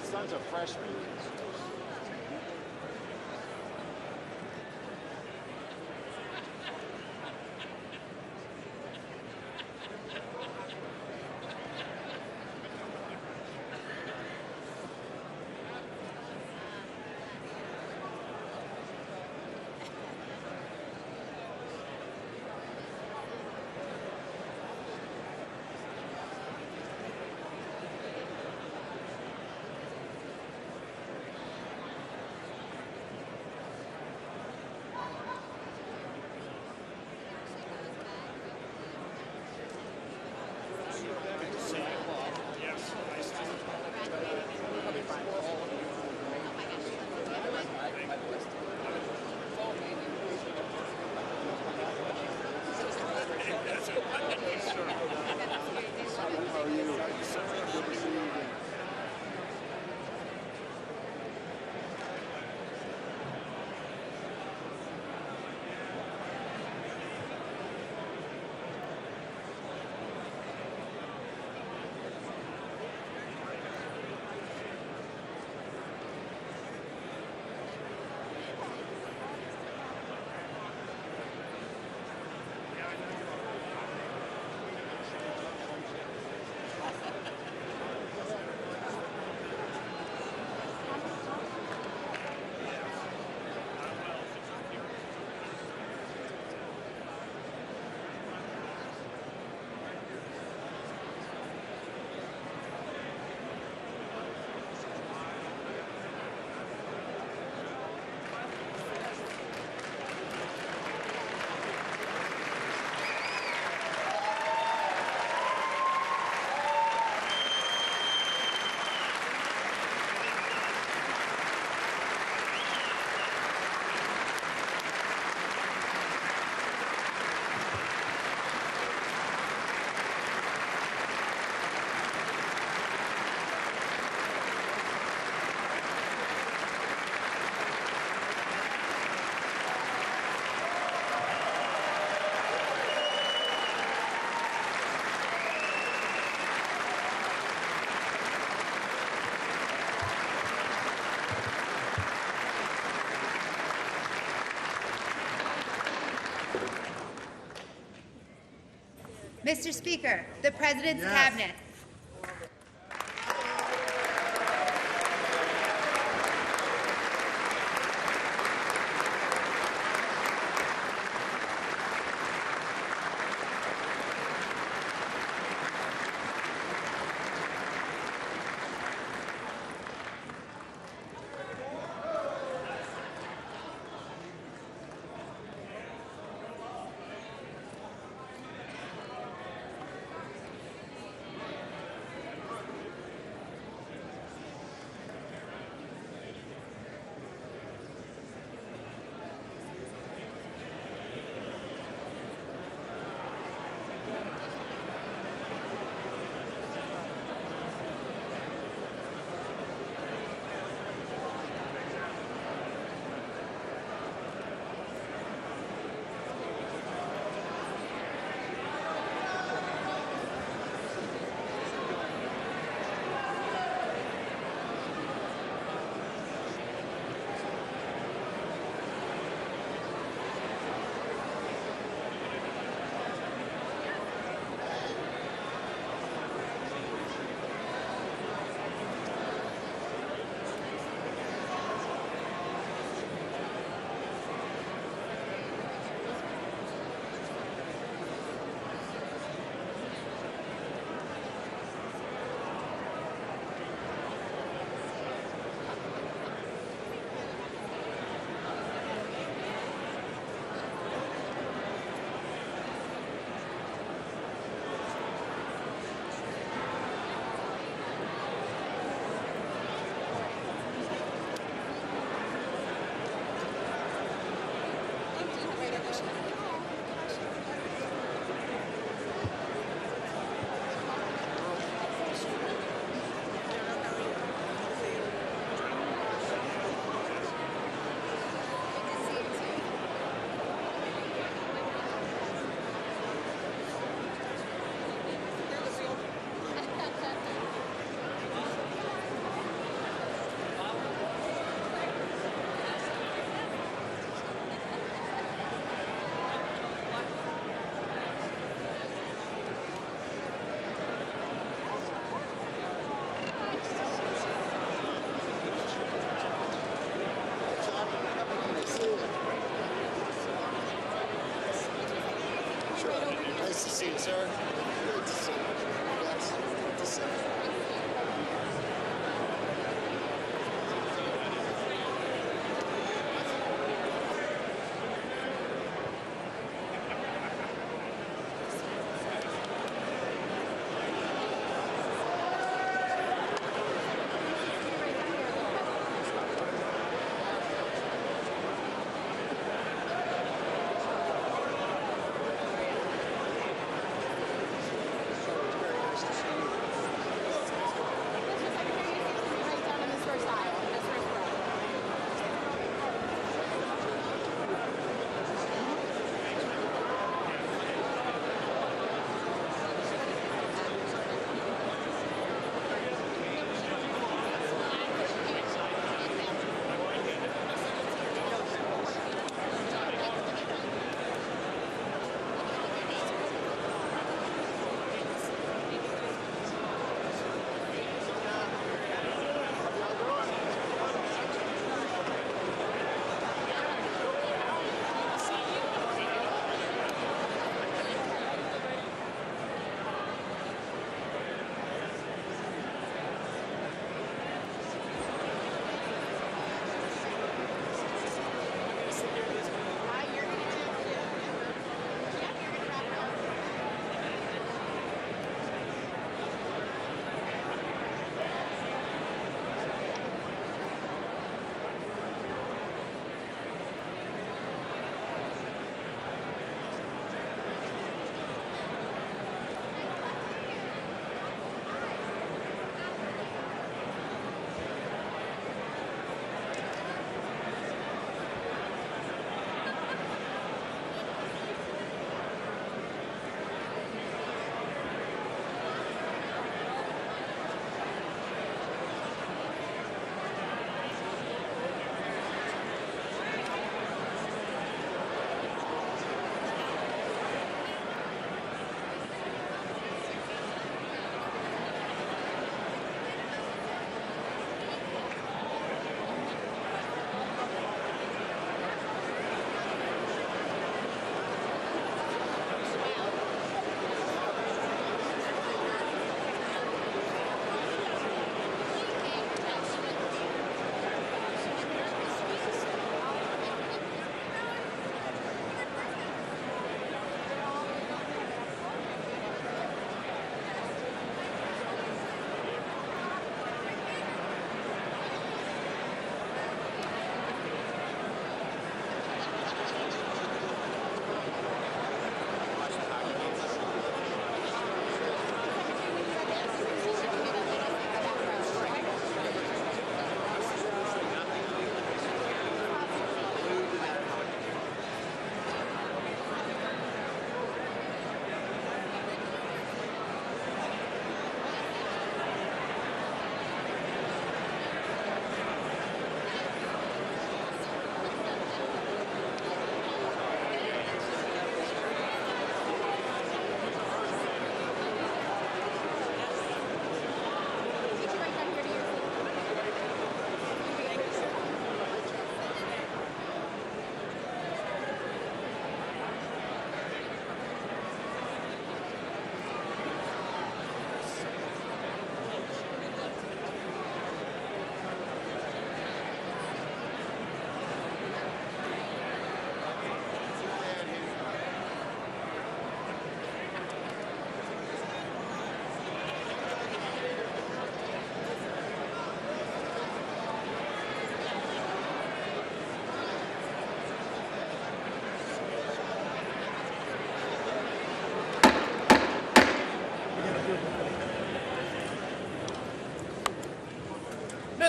son's a freshman. Mr. Speaker, the President's Cabinet.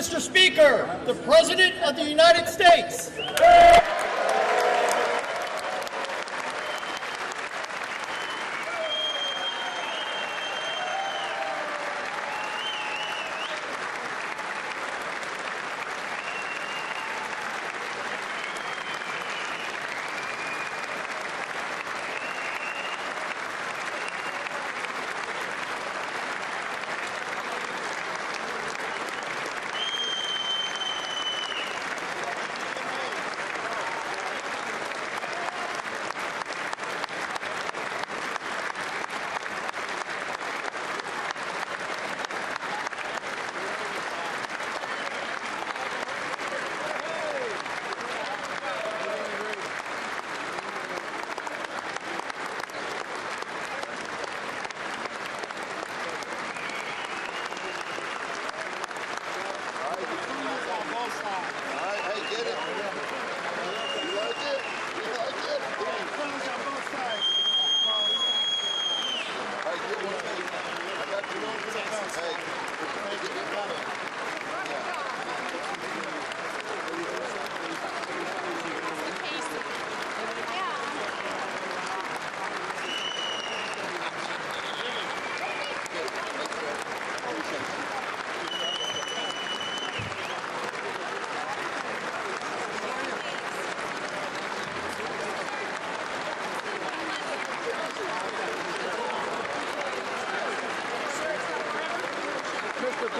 Mr. Speaker, the President of the United States. Keep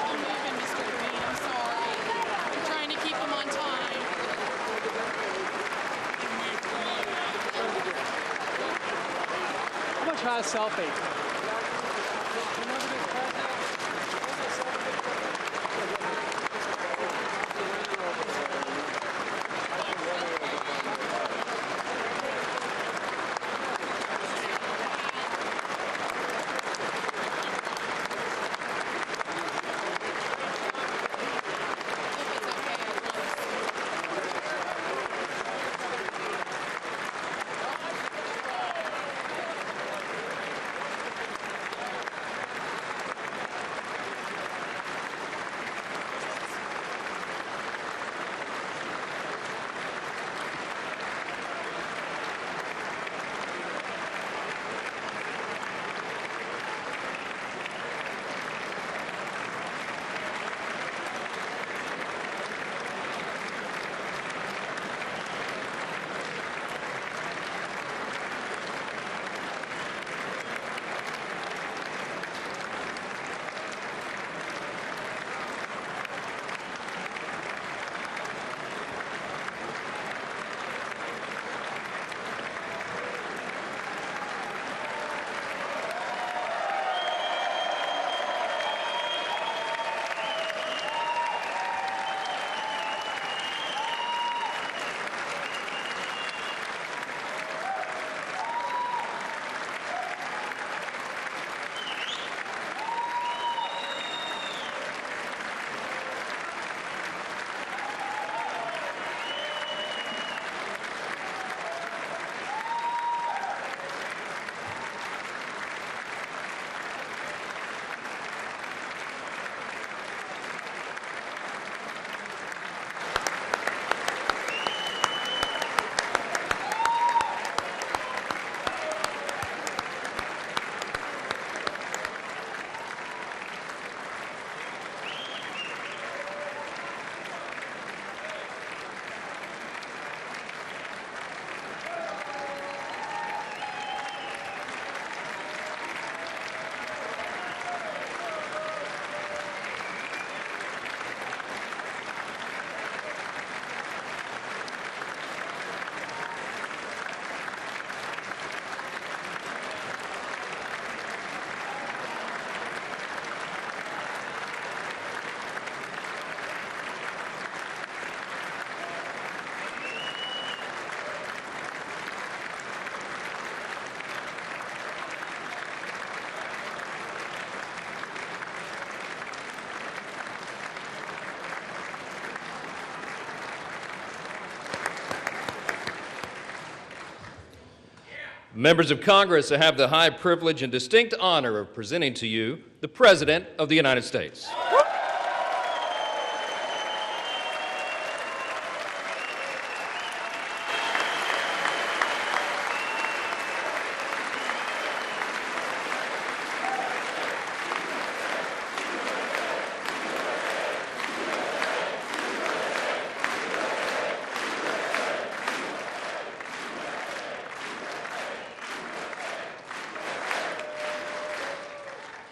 them moving, Mr. Green. I'm sorry. I'm trying to keep them on time. I'm gonna try a selfie. Members of Congress, I have the high privilege and distinct honor of presenting to you the President of the United States.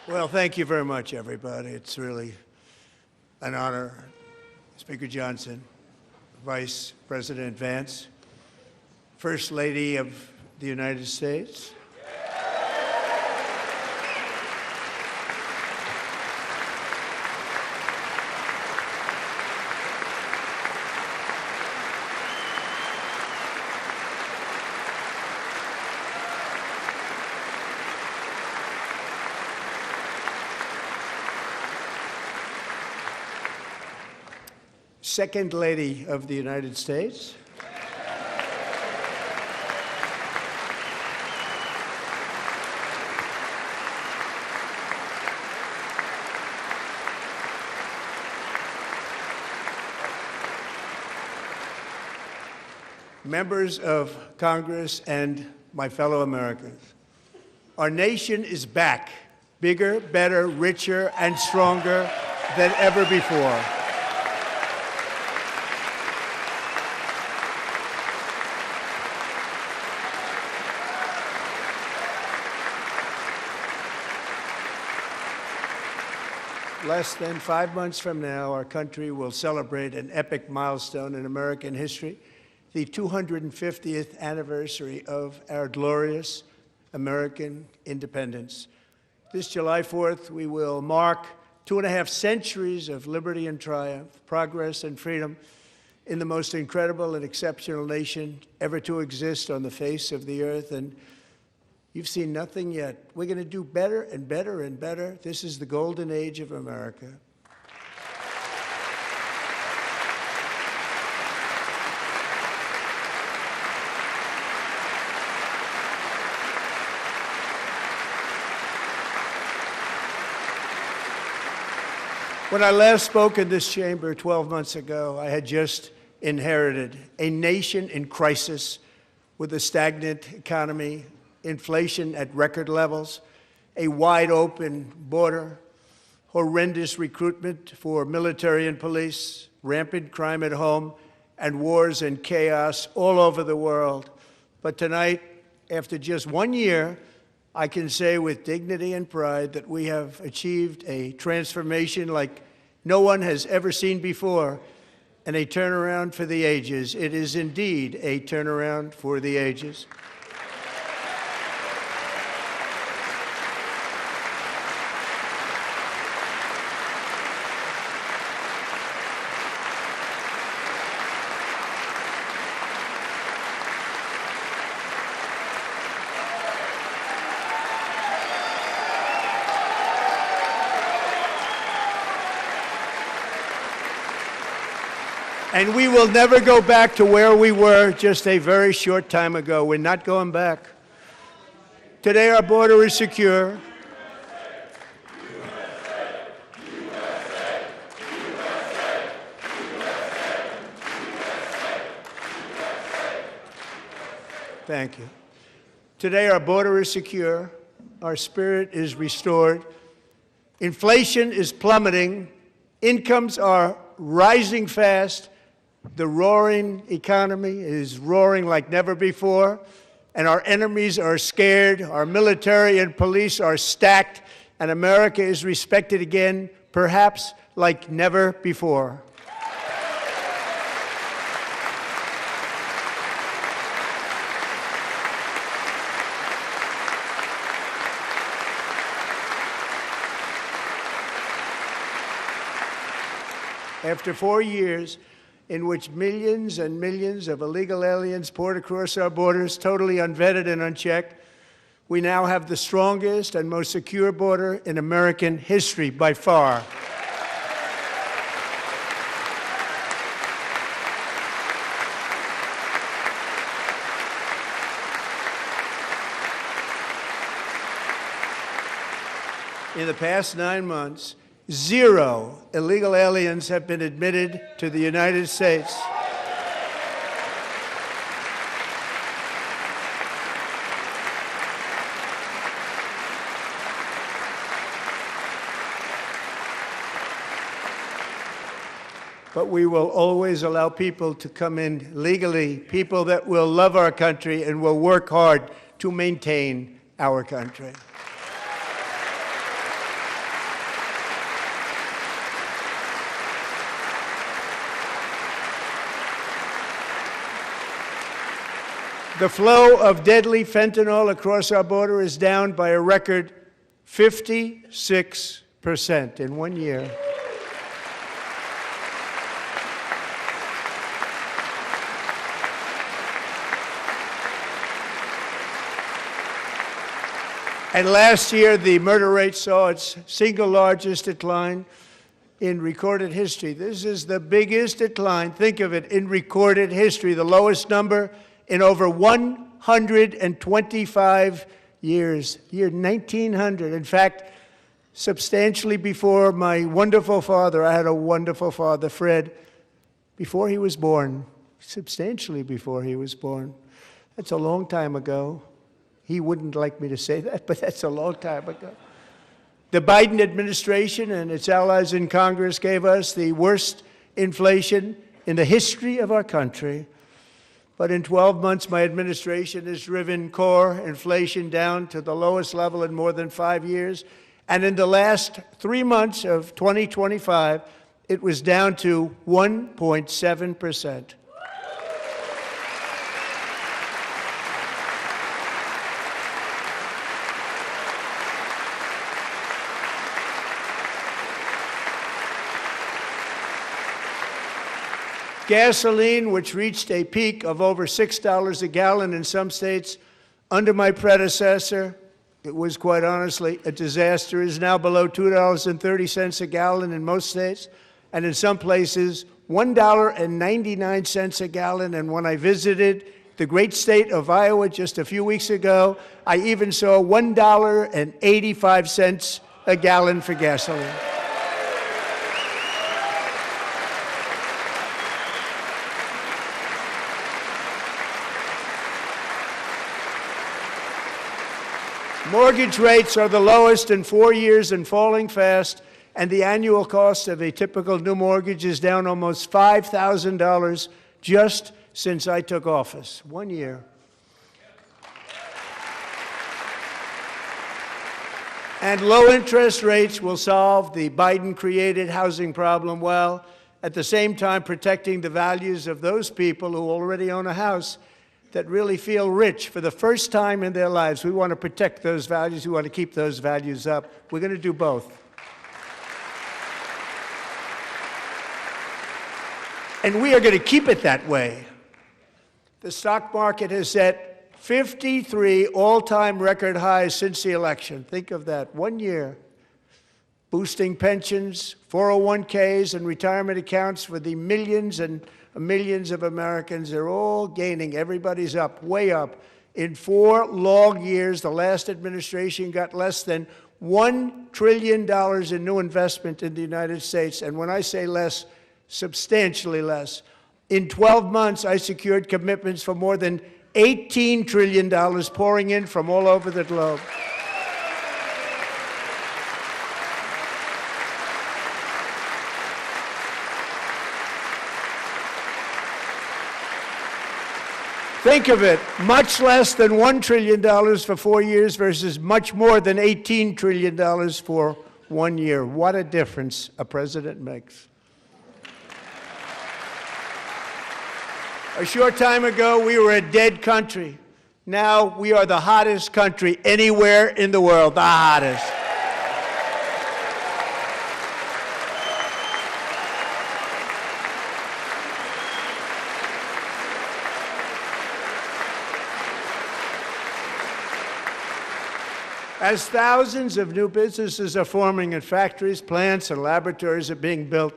Well, thank you very much, everybody. It's really an honor. Speaker Johnson, Vice President Vance, First Lady of the United States, Second Lady of the United States, members of Congress, and my fellow Americans. Our nation is back, bigger, better, richer, and stronger than ever before. less than 5 months from now, our country will celebrate an epic milestone in American history, the 250th anniversary of our glorious American independence. This July 4th, we will mark 2.5 centuries of liberty and triumph, progress and freedom in the most incredible and exceptional nation ever to exist on the face of the earth. And you've seen nothing yet. We're going to do better and better and better. This is the golden age of America. When I last spoke in this chamber 12 months ago, I had just inherited a nation in crisis with a stagnant economy, inflation at record levels, a wide open border, horrendous recruitment for military and police, rampant crime at home, and wars and chaos all over the world. But tonight, after just 1 year, I can say with dignity and pride that we have achieved a transformation like no one has ever seen before, and a turnaround for the ages. It is indeed a turnaround for the ages. And we will never go back to where we were just a very short time ago. We're not going back. Today, our border is secure. Thank you. Today, our border is secure. Our spirit is restored. Inflation is plummeting. Incomes are rising fast. The roaring economy is roaring like never before, and our enemies are scared, our military and police are stacked, and America is respected again, perhaps like never before. After 4 years in which millions and millions of illegal aliens poured across our borders, totally unvetted and unchecked, we now have the strongest and most secure border in American history by far. In the past 9 months, 0 illegal aliens have been admitted to the United States. But we will always allow people to come in legally, people that will love our country and will work hard to maintain our country. The flow of deadly fentanyl across our border is down by a record 56% in 1 year. And last year, the murder rate saw its single largest decline in recorded history. This is the biggest decline, think of it, in recorded history, the lowest number in over 125 years, year 1900. In fact, substantially before my wonderful father, I had a wonderful father, Fred, before he was born, substantially before he was born. That's a long time ago. He wouldn't like me to say that, but that's a long time ago. The Biden administration and its allies in Congress gave us the worst inflation in the history of our country. But in 12 months, my administration has driven core inflation down to the lowest level in more than 5 years, And in the last 3 months of 2025, it was down to 1.7%. Gasoline, which reached a peak of over $6 a gallon in some states under my predecessor, it was quite honestly a disaster, is now below $2.30 a gallon in most states, and in some places, $1.99 a gallon. And when I visited the great state of Iowa just a few weeks ago, I even saw $1.85 a gallon for gasoline. Mortgage rates are the lowest in 4 years and falling fast, and the annual cost of a typical new mortgage is down almost $5,000 just since I took office. 1 year. And low interest rates will solve the Biden-created housing problem while at the same time protecting the values of those people who already own a house that really feel rich for the first time in their lives. We want to protect those values. We want to keep those values up. We're going to do both. And we are going to keep it that way. The stock market has set 53 all-time record highs since the election. Think of that, 1 year. Boosting pensions, 401ks, and retirement accounts for the millions and millions of Americans. They're all gaining. Everybody's up, way up. In 4 long years, the last administration got less than $1 trillion in new investment in the United States. And when I say less, substantially less. In 12 months, I secured commitments for more than $18 trillion pouring in from all over the globe. Think of it, much less than $1 trillion for 4 years versus much more than $18 trillion for 1 year. What a difference a president makes. A short time ago, we were a dead country. Now we are the hottest country anywhere in the world, the hottest. As thousands of new businesses are forming and factories, plants, and laboratories are being built,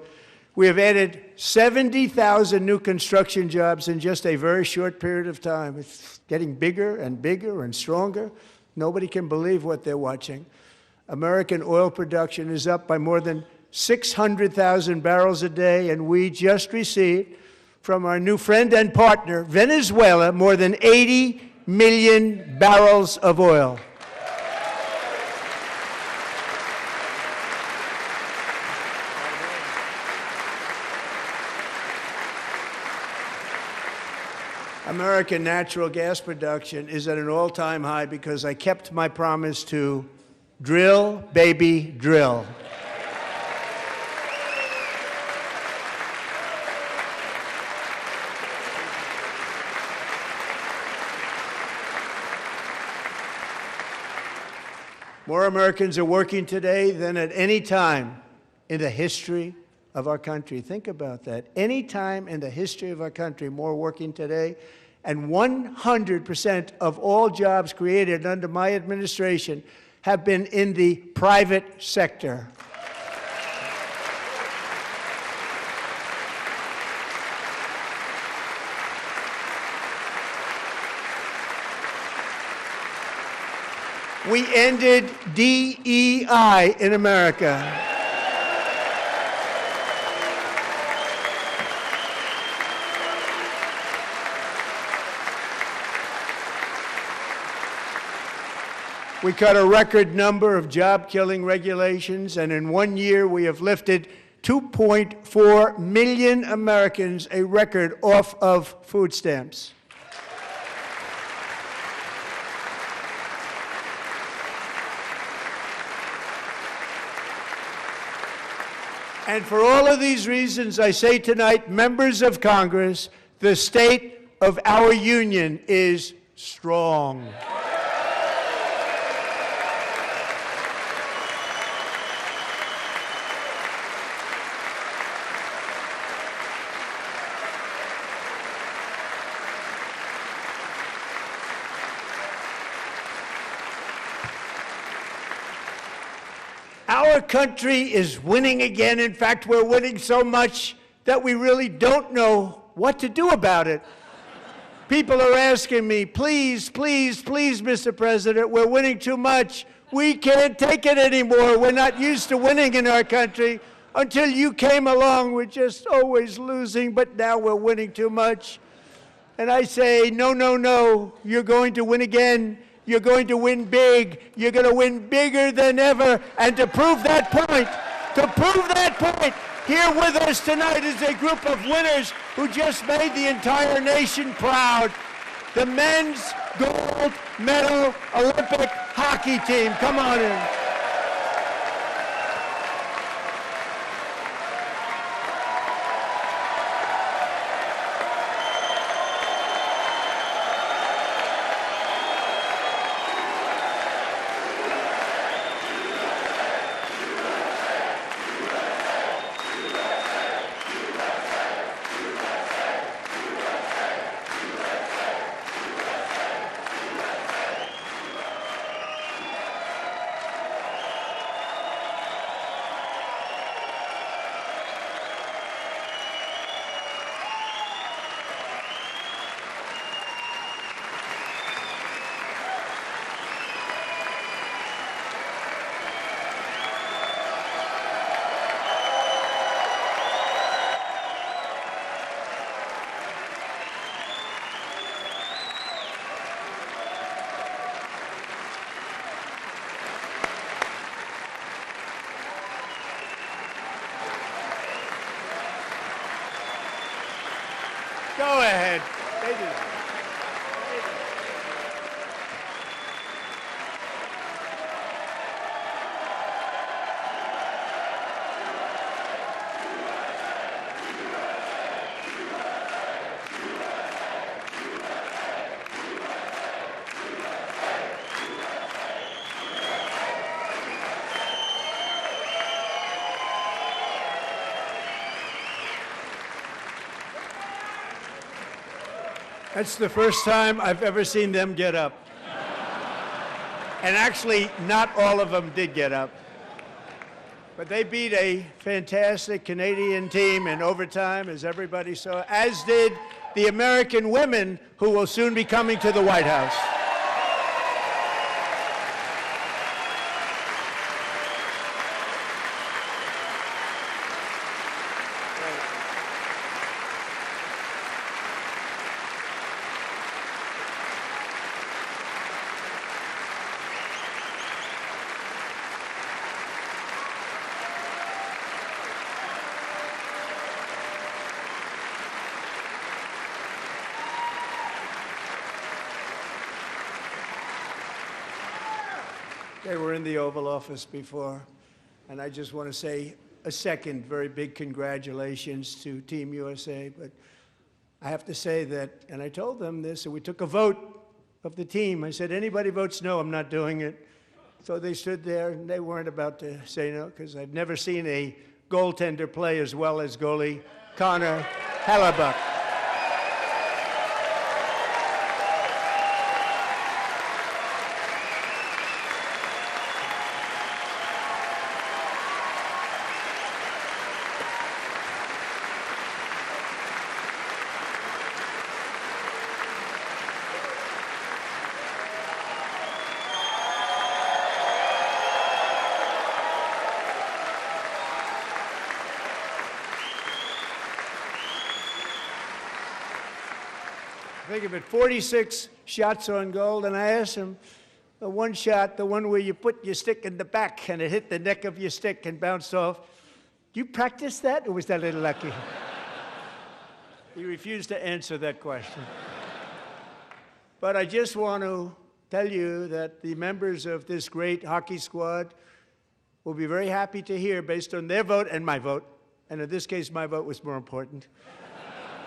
we have added 70,000 new construction jobs in just a very short period of time. It's getting bigger and bigger and stronger. Nobody can believe what they're watching. American oil production is up by more than 600,000 barrels a day, and we just received from our new friend and partner, Venezuela, more than 80 million barrels of oil. American natural gas production is at an all-time high because I kept my promise to drill, baby, drill. More Americans are working today than at any time in the history of our country. Think about that. Any time in the history of our country, more working today. And 100% of all jobs created under my administration have been in the private sector. We ended DEI in America. We cut a record number of job-killing regulations, and in 1 year we have lifted 2.4 million Americans, a record, off of food stamps. And for all of these reasons, I say tonight, members of Congress, the state of our union is strong. Our country is winning again. In fact, we're winning so much that we really don't know what to do about it. People are asking me, please, please, please, Mr. President, we're winning too much. We can't take it anymore. We're not used to winning in our country. Until you came along, we're just always losing, but now we're winning too much. And I say, no, no, no, you're going to win again. You're going to win big. You're going to win bigger than ever. And to prove that point, here with us tonight is a group of winners who just made the entire nation proud. The men's gold medal Olympic hockey team. Come on in. Go ahead. That's the first time I've ever seen them get up. And actually, not all of them did get up. But they beat a fantastic Canadian team in overtime, as everybody saw, as did the American women who will soon be coming to the White House. They were in the Oval Office before, and I just want to say a second very big congratulations to Team USA. But I have to say that, and I told them this, and we took a vote of the team. I said, anybody votes no, I'm not doing it. So they stood there, and they weren't about to say no, because I've never seen a goaltender play as well as goalie Connor Hellebuck. Think of it, 46 shots on goal, and I asked him, the one shot, the one where you put your stick in the back and it hit the neck of your stick and bounced off, do you practice that, or was that a little lucky? He refused to answer that question. But I just want to tell you that the members of this great hockey squad will be very happy to hear, based on their vote and my vote, and in this case my vote was more important,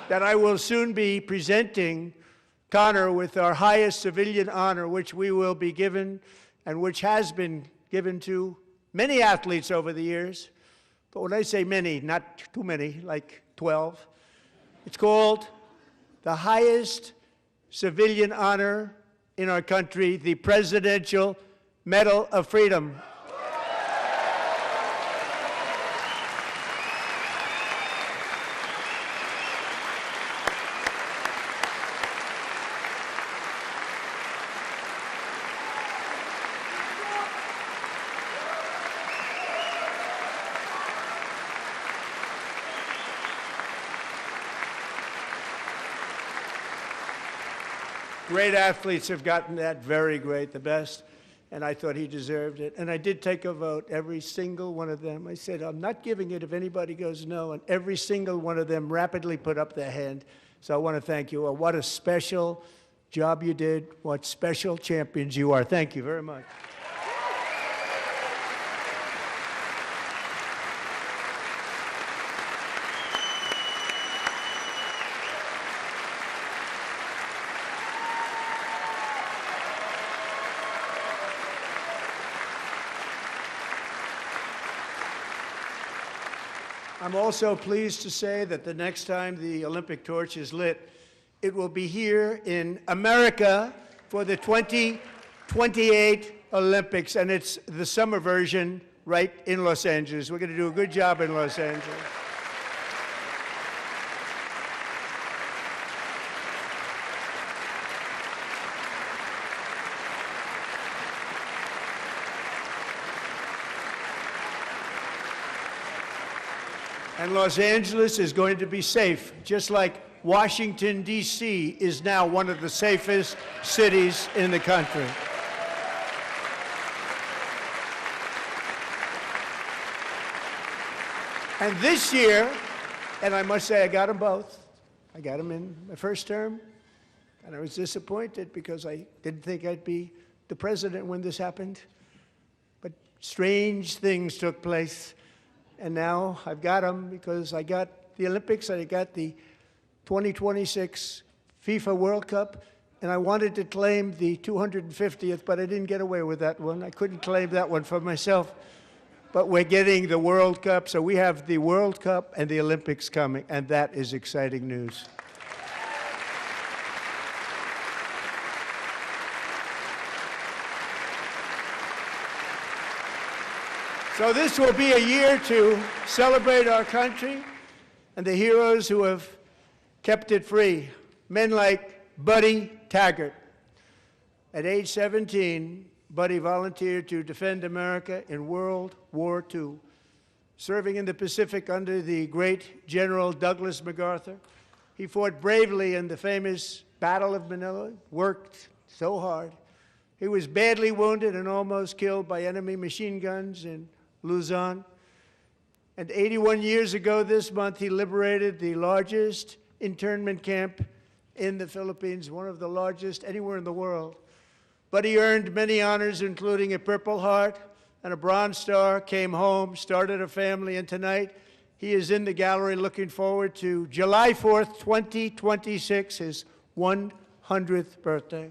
that I will soon be presenting Connor with our highest civilian honor, which we will be given and which has been given to many athletes over the years. But when I say many, not too many, like 12, it's called the highest civilian honor in our country, the Presidential Medal of Freedom. Great athletes have gotten that, very great, the best, and I thought he deserved it. And I did take a vote, every single one of them. I said, I'm not giving it if anybody goes no, and every single one of them rapidly put up their hand. So I want to thank you. What a special job you did. What special champions you are. Thank you very much. I'm also pleased to say that the next time the Olympic torch is lit, it will be here in America for the 2028 Olympics, and it's the summer version right in Los Angeles. We're going to do a good job in Los Angeles. And Los Angeles is going to be safe, just like Washington, D.C. is now one of the safest cities in the country. And this year, and I must say I got them both. I got them in my first term, and I was disappointed because I didn't think I'd be the president when this happened. But strange things took place. And now I've got them because I got the Olympics and I got the 2026 FIFA World Cup, and I wanted to claim the 250th, but I didn't get away with that one. I couldn't claim that one for myself. But we're getting the World Cup, so we have the World Cup and the Olympics coming, and that is exciting news. So this will be a year to celebrate our country and the heroes who have kept it free. Men like Buddy Taggart. At age 17, Buddy volunteered to defend America in World War II, serving in the Pacific under the great General Douglas MacArthur. He fought bravely in the famous Battle of Manila, worked so hard. He was badly wounded and almost killed by enemy machine guns in Luzon. And 81 years ago this month, he liberated the largest internment camp in the Philippines, one of the largest anywhere in the world. But he earned many honors, including a Purple Heart and a Bronze Star, came home, started a family, and tonight he is in the gallery looking forward to July 4th, 2026, his 100th birthday.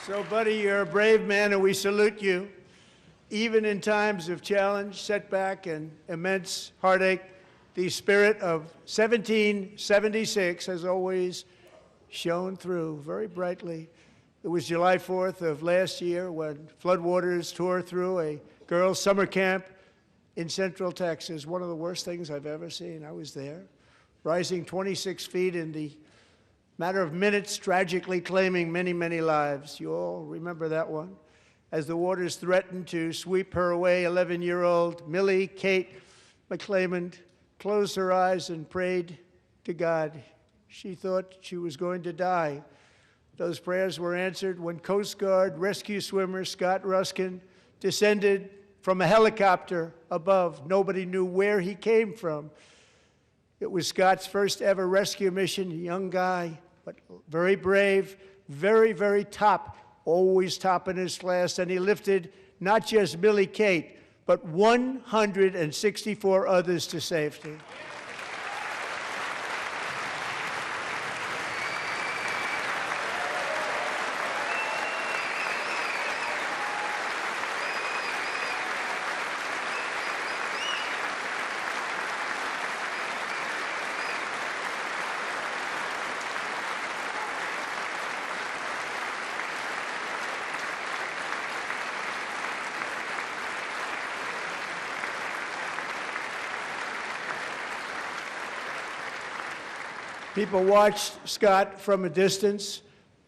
So, Buddy, you're a brave man, and we salute you. Even in times of challenge, setback, and immense heartache, the spirit of 1776 has always shone through very brightly. It was July 4th of last year when floodwaters tore through a girls' summer camp in Central Texas, one of the worst things I've ever seen. I was there, rising 26 feet in the matter of minutes, tragically claiming many, many lives. You all remember that one. as the waters threatened to sweep her away. 11-year-old Millie Kate McClelland closed her eyes and prayed to God. She thought she was going to die. Those prayers were answered when Coast Guard rescue swimmer Scott Ruskin descended from a helicopter above. Nobody knew where he came from. It was Scott's first ever rescue mission, a young guy, but very brave, very, very top, always top in his class, and he lifted not just Millie Kate, but 164 others to safety. People watched Scott from a distance,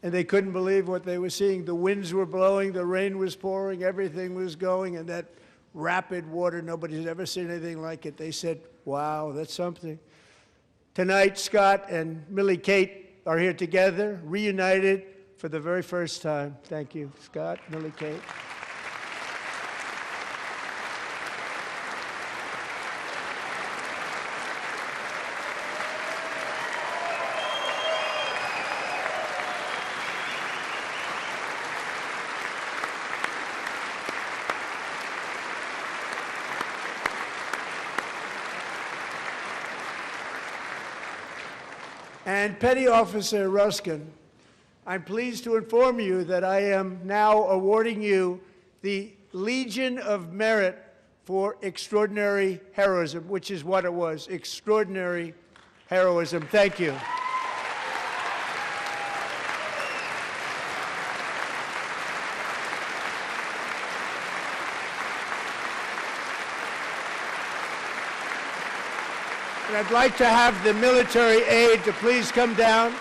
and they couldn't believe what they were seeing. The winds were blowing, the rain was pouring, everything was going, and that rapid water, nobody's ever seen anything like it. They said, wow, that's something. Tonight, Scott and Millie Kate are here together, reunited for the very first time. Thank you, Scott, Millie Kate. And Petty Officer Ruskin, I'm pleased to inform you that I am now awarding you the Legion of Merit for extraordinary heroism, which is what it was, extraordinary heroism. Thank you. And I'd like to have the military aide to please come down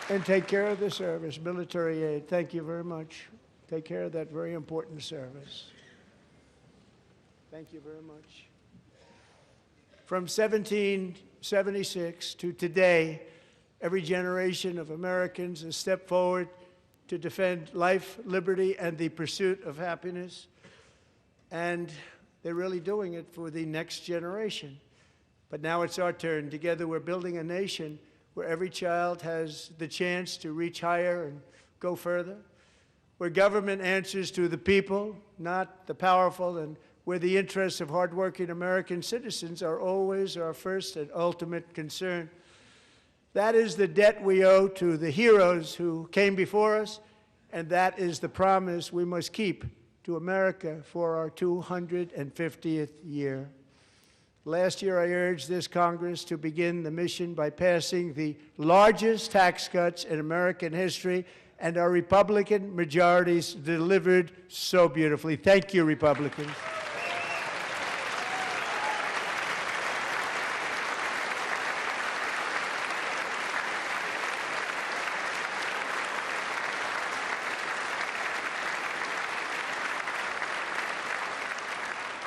and take care of the service. Military aide, thank you very much. Take care of that very important service. Thank you very much. From 1776 to today, every generation of Americans has stepped forward to defend life, liberty, and the pursuit of happiness. And they're really doing it for the next generation. But now it's our turn. Together we're building a nation where every child has the chance to reach higher and go further, where government answers to the people, not the powerful, and where the interests of hardworking American citizens are always our first and ultimate concern. That is the debt we owe to the heroes who came before us, and that is the promise we must keep to America for our 250th year. Last year, I urged this Congress to begin the mission by passing the largest tax cuts in American history, and our Republican majorities delivered so beautifully. Thank you, Republicans.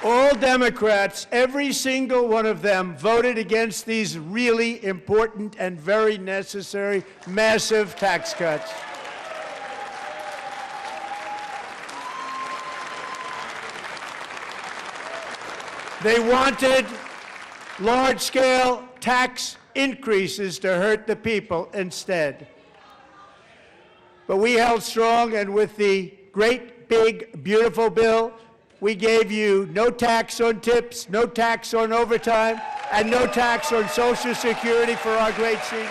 All Democrats, every single one of them, voted against these really important and very necessary massive tax cuts. They wanted large-scale tax increases to hurt the people instead. But we held strong, and with the great, big, beautiful bill, we gave you no tax on tips, no tax on overtime, and no tax on Social Security for our great seniors.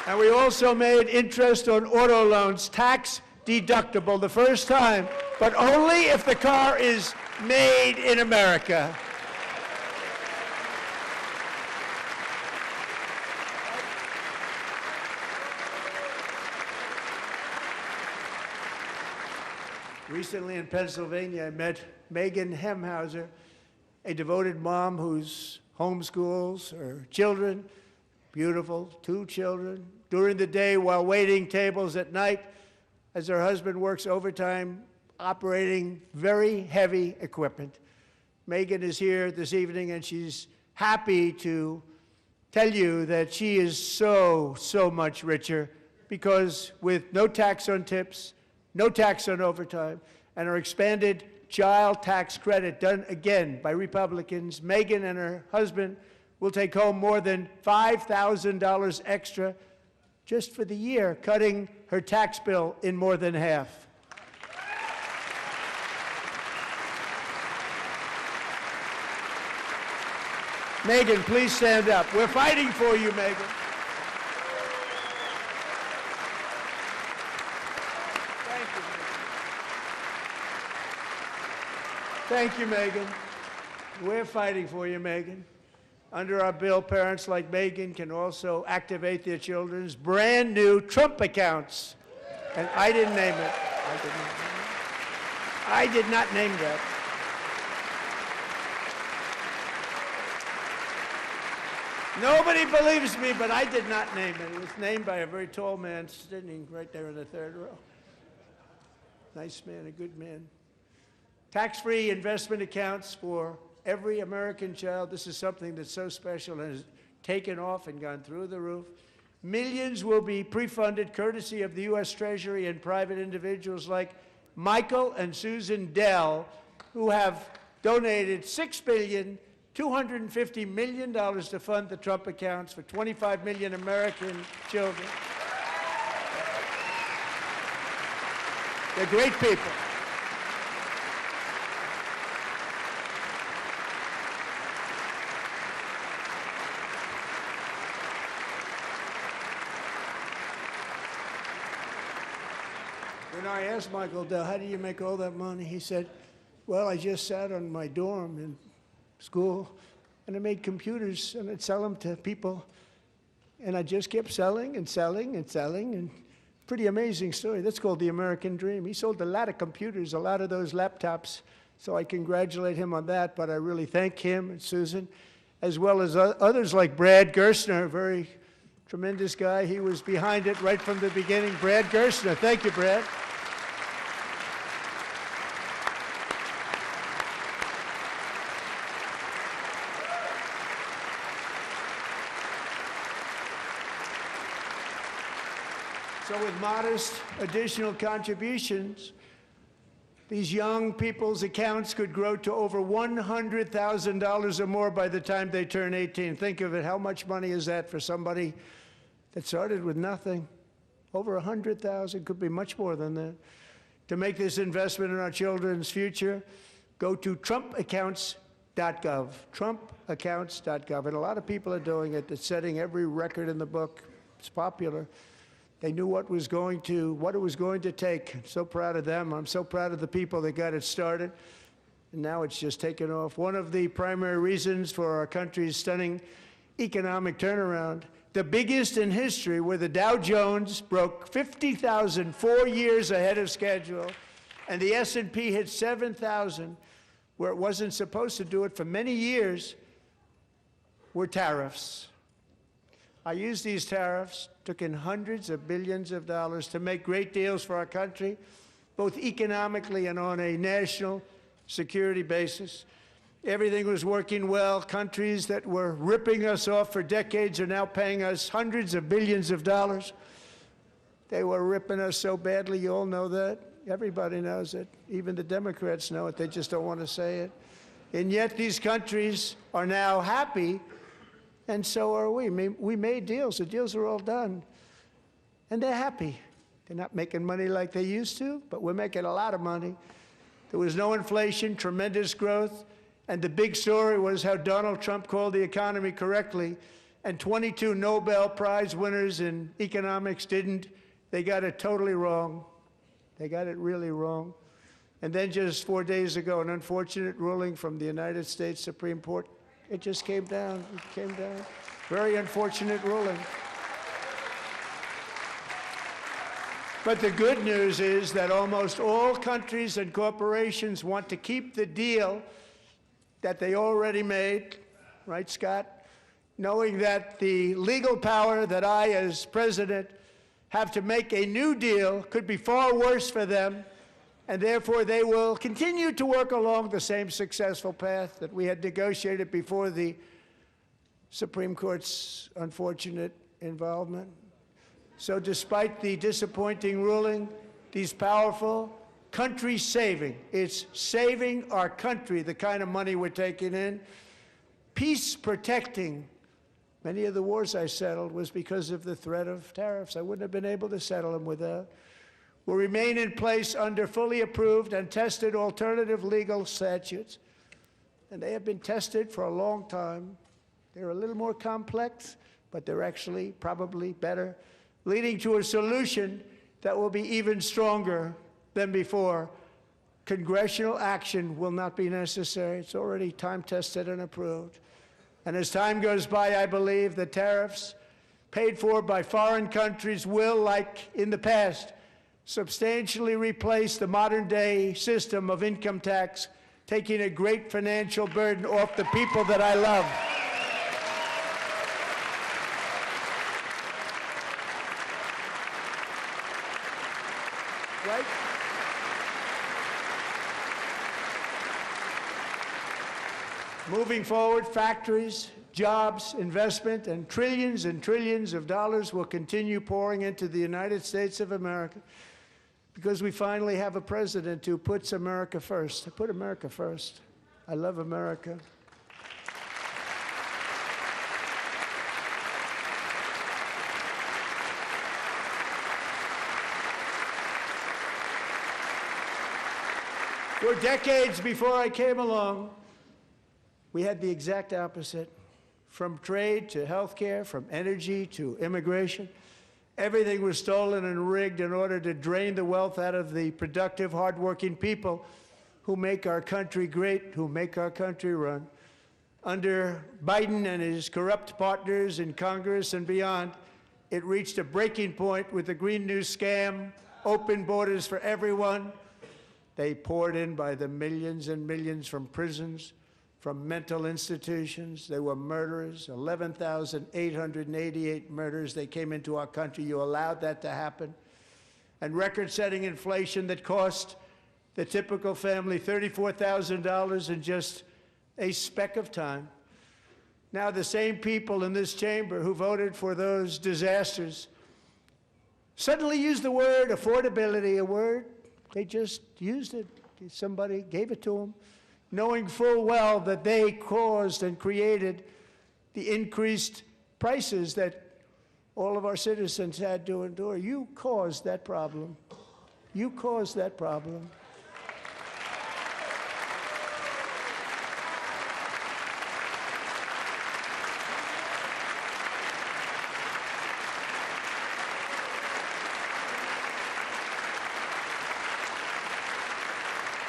And we also made interest on auto loans tax deductible the first time, but only if the car is made in America. Recently in Pennsylvania, I met Megan Hemhauser, a devoted mom who's homeschools her children, beautiful, 2 children, during the day while waiting tables at night as her husband works overtime operating very heavy equipment. Megan is here this evening, and she's happy to tell you that she is so much richer because with no tax on tips, no tax on overtime, and our expanded child tax credit done again by Republicans, Megan and her husband will take home more than $5,000 extra just for the year, cutting her tax bill in more than half. Megan, please stand up. We're fighting for you, Megan. Thank you, Megan. We're fighting for you, Megan. Under our bill, parents like Megan can also activate their children's brand new Trump accounts. And I didn't name it. I did not name that. Nobody believes me, but I did not name it. It was named by a very tall man sitting right there in the 3rd row. Nice man, a good man. Tax-free investment accounts for every American child. This is something that's so special and has taken off and gone through the roof. Millions will be pre-funded courtesy of the U.S. Treasury and private individuals like Michael and Susan Dell, who have donated $6.25 billion to fund the Trump accounts for 25 million American children. They're great people. When I asked Michael Dell, how do you make all that money? He said, well, I just sat on my dorm in school, and I made computers, and I'd sell them to people. And I just kept selling and selling and selling, and pretty amazing story. That's called the American dream. He sold a lot of computers, a lot of those laptops, so I congratulate him on that, but I really thank him and Susan, as well as others like Brad Gerstner, a very tremendous guy. He was behind it right from the beginning. Brad Gerstner. Thank you, Brad. So with modest additional contributions, these young people's accounts could grow to over $100,000 or more by the time they turn 18. Think of it, how much money is that for somebody that started with nothing? Over 100,000, could be much more than that. To make this investment in our children's future, go to trumpaccounts.gov, trumpaccounts.gov. And a lot of people are doing it. It's setting every record in the book. It's popular. They knew what it was going to take. I'm so proud of them. I'm so proud of the people that got it started. And now it's just taken off. One of the primary reasons for our country's stunning economic turnaround, the biggest in history, where the Dow Jones broke 50,000 4 years ahead of schedule, and the S&P hit 7,000, where it wasn't supposed to do it for many years, were tariffs. I used these tariffs, took in hundreds of billions of dollars to make great deals for our country, both economically and on a national security basis. Everything was working well. Countries that were ripping us off for decades are now paying us hundreds of billions of dollars. They were ripping us so badly, you all know that. Everybody knows it. Even the Democrats know it. They just don't want to say it. And yet these countries are now happy, and so are we. We made deals. The deals are all done. And they're happy. They're not making money like they used to, but we're making a lot of money. There was no inflation, tremendous growth, and the big story was how Donald Trump called the economy correctly, and 22 Nobel Prize winners in economics didn't. They got it totally wrong. They got it really wrong. And then just 4 days ago, an unfortunate ruling from the United States Supreme Court. It just came down. It came down. Very unfortunate ruling. But the good news is that almost all countries and corporations want to keep the deal that they already made, right, Scott? Knowing that the legal power that I, as president, have to make a new deal could be far worse for them, and therefore they will continue to work along the same successful path that we had negotiated before the Supreme Court's unfortunate involvement. So despite the disappointing ruling, these powerful, country-saving, it's saving our country, the kind of money we're taking in, peace-protecting. Many of the wars I settled was because of the threat of tariffs. I wouldn't have been able to settle them without. Will remain in place under fully approved and tested alternative legal statutes. And they have been tested for a long time. They're a little more complex, but they're actually probably better, leading to a solution that will be even stronger than before. Congressional action will not be necessary. It's already time-tested and approved. And as time goes by, I believe the tariffs paid for by foreign countries will, like in the past, substantially replace the modern-day system of income tax, taking a great financial burden off the people that I love. Right? Moving forward, factories, jobs, investment, and trillions of dollars will continue pouring into the United States of America because we finally have a president who puts America first. I put America first. I love America. For decades before I came along, we had the exact opposite. From trade to healthcare, from energy to immigration, everything was stolen and rigged in order to drain the wealth out of the productive, hardworking people who make our country great, who make our country run. Under Biden and his corrupt partners in Congress and beyond, it reached a breaking point with the Green New scam, open borders for everyone. They poured in by the millions and millions from prisons, from mental institutions. They were murderers, 11,888 murders. They came into our country. You allowed that to happen. And record-setting inflation that cost the typical family $34,000 in just a speck of time. Now the same people in this chamber who voted for those disasters suddenly used the word affordability, a word. They just used it. Somebody gave it to them, knowing full well that they caused and created the increased prices that all of our citizens had to endure. You caused that problem. You caused that problem.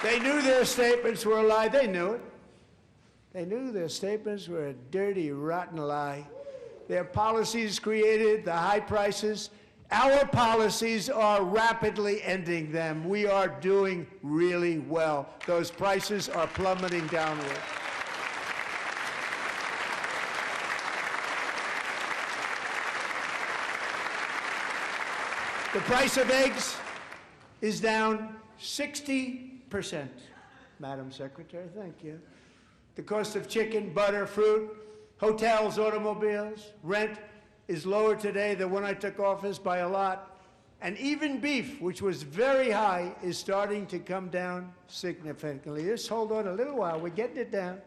They knew their statements were a lie. They knew it. They knew their statements were a dirty, rotten lie. Their policies created the high prices. Our policies are rapidly ending them. We are doing really well. Those prices are plummeting downward. The price of eggs is down 60%, Madam Secretary, thank you. The cost of chicken, butter, fruit, hotels, automobiles, rent is lower today than when I took office by a lot. And even beef, which was very high, is starting to come down significantly. Just hold on a little while, we're getting it down.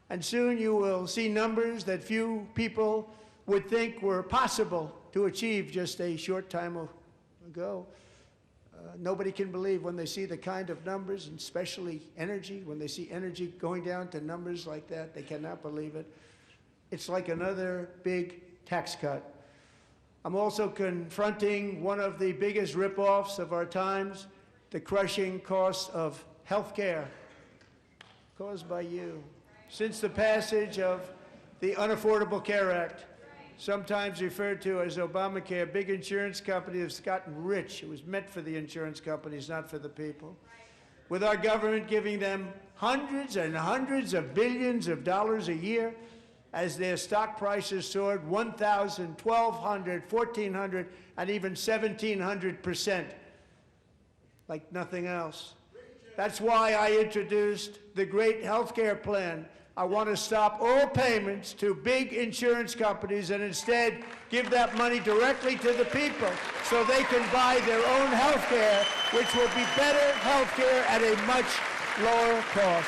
And soon you will see numbers that few people would think were possible to achieve just a short time ago. Nobody can believe when they see the kind of numbers, and especially energy, when they see energy going down to numbers like that, they cannot believe it. It's like another big tax cut. I'm also confronting one of the biggest ripoffs of our times, the crushing cost of health care caused by you. Since the passage of the Unaffordable Care Act, sometimes referred to as Obamacare, big insurance company that's gotten rich. It was meant for the insurance companies, not for the people. With our government giving them hundreds and hundreds of billions of dollars a year as their stock prices soared 1,000, 1,200, 1,400, and even 1,700%, like nothing else. That's why I introduced the great health care plan. I want to stop all payments to big insurance companies and instead give that money directly to the people so they can buy their own health care, which will be better health care at a much lower cost.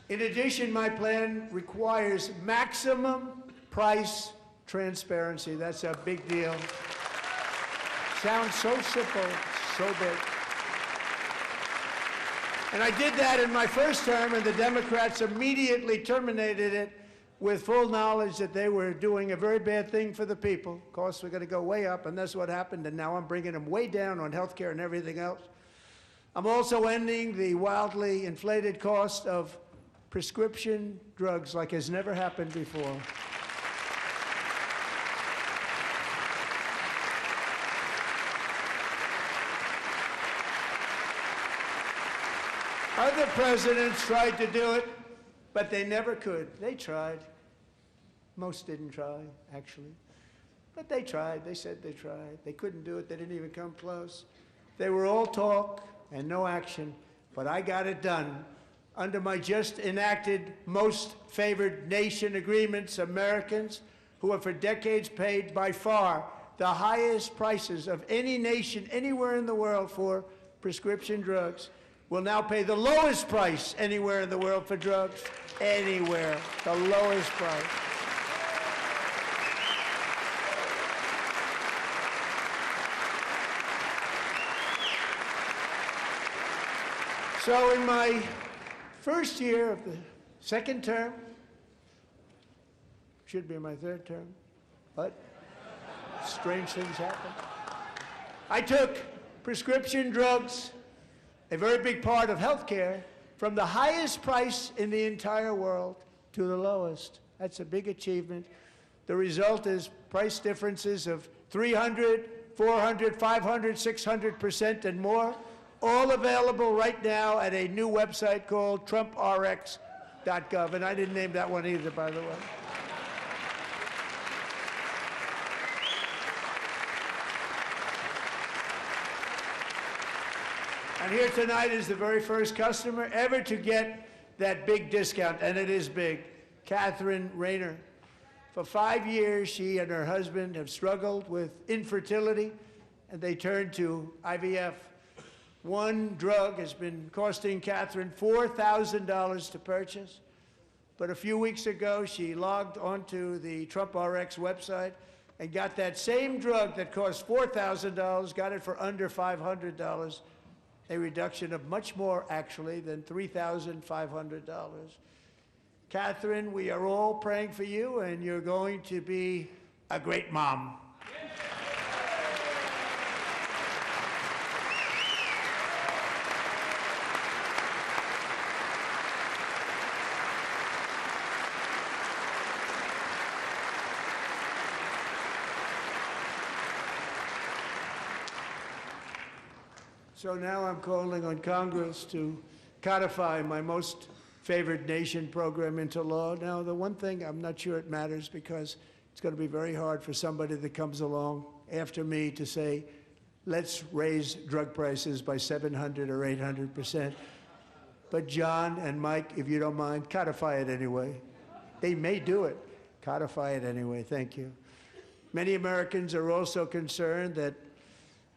In addition, my plan requires maximum price transparency. That's a big deal. Sounds so simple, so big. And I did that in my first term, and the Democrats immediately terminated it with full knowledge that they were doing a very bad thing for the people. Costs were going to go way up, and that's what happened, and now I'm bringing them way down on health care and everything else. I'm also ending the wildly inflated cost of prescription drugs like has never happened before. Other presidents tried to do it, but they never could. They tried. Most didn't try, actually. But they tried. They said they tried. They couldn't do it. They didn't even come close. They were all talk and no action, but I got it done. Under my just enacted most favored nation agreements, Americans who have for decades paid by far the highest prices of any nation anywhere in the world for prescription drugs will now pay the lowest price anywhere in the world for drugs. Anywhere, the lowest price. So in my first year of the second term, should be my third term, but strange things happen. I took prescription drugs, a very big part of healthcare, from the highest price in the entire world to the lowest. That's a big achievement. The result is price differences of 300, 400, 500, 600% and more, all available right now at a new website called TrumpRx.gov. And I didn't name that one either, by the way. And here tonight is the very first customer ever to get that big discount, and it is big, Catherine Rayner. For 5 years, she and her husband have struggled with infertility, and they turned to IVF. One drug has been costing Catherine $4,000 to purchase, but a few weeks ago, she logged onto the TrumpRx website and got that same drug that cost $4,000, got it for under $500. A reduction of much more, actually, than $3,500. Catherine, we are all praying for you, and you're going to be a great mom. So now I'm calling on Congress to codify my most favored nation program into law. Now, the one thing, I'm not sure it matters because it's going to be very hard for somebody that comes along after me to say, let's raise drug prices by 700 or 800%. But John and Mike, if you don't mind, codify it anyway. They may do it. Codify it anyway. Thank you. Many Americans are also concerned that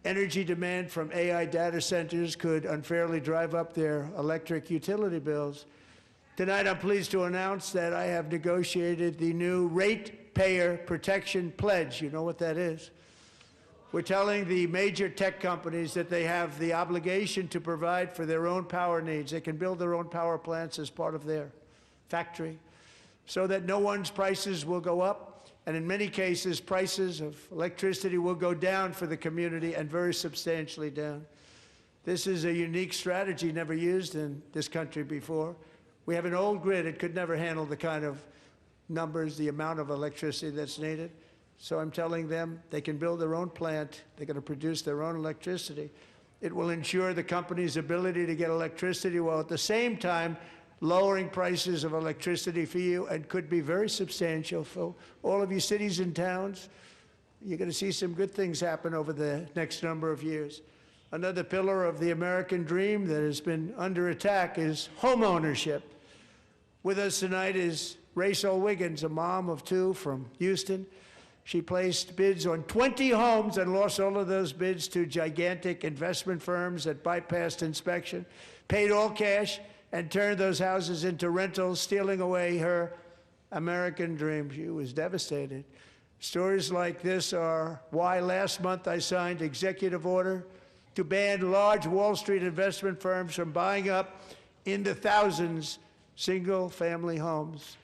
energy demand from AI data centers could unfairly drive up their electric utility bills. Tonight, I'm pleased to announce that I have negotiated the new Ratepayer Protection Pledge. You know what that is? We're telling the major tech companies that they have the obligation to provide for their own power needs. They can build their own power plants as part of their factory so that no one's prices will go up And in many cases, prices of electricity will go down for the community, and very substantially down. This is a unique strategy never used in this country before. We have an old grid. It could never handle the kind of numbers, the amount of electricity that's needed. So I'm telling them they can build their own plant. They're going to produce their own electricity. It will ensure the company's ability to get electricity while at the same time lowering prices of electricity for you, and could be very substantial for all of you cities and towns. You're going to see some good things happen over the next number of years. Another pillar of the American dream that has been under attack is home ownership. With us tonight is Rachel Wiggins, a mom of 2 from Houston. She placed bids on 20 homes and lost all of those bids to gigantic investment firms that bypassed inspection, paid all cash, and turned those houses into rentals, stealing away her American dream. She was devastated. Stories like this are why last month I signed executive order to ban large Wall Street investment firms from buying up in the thousands single-family homes.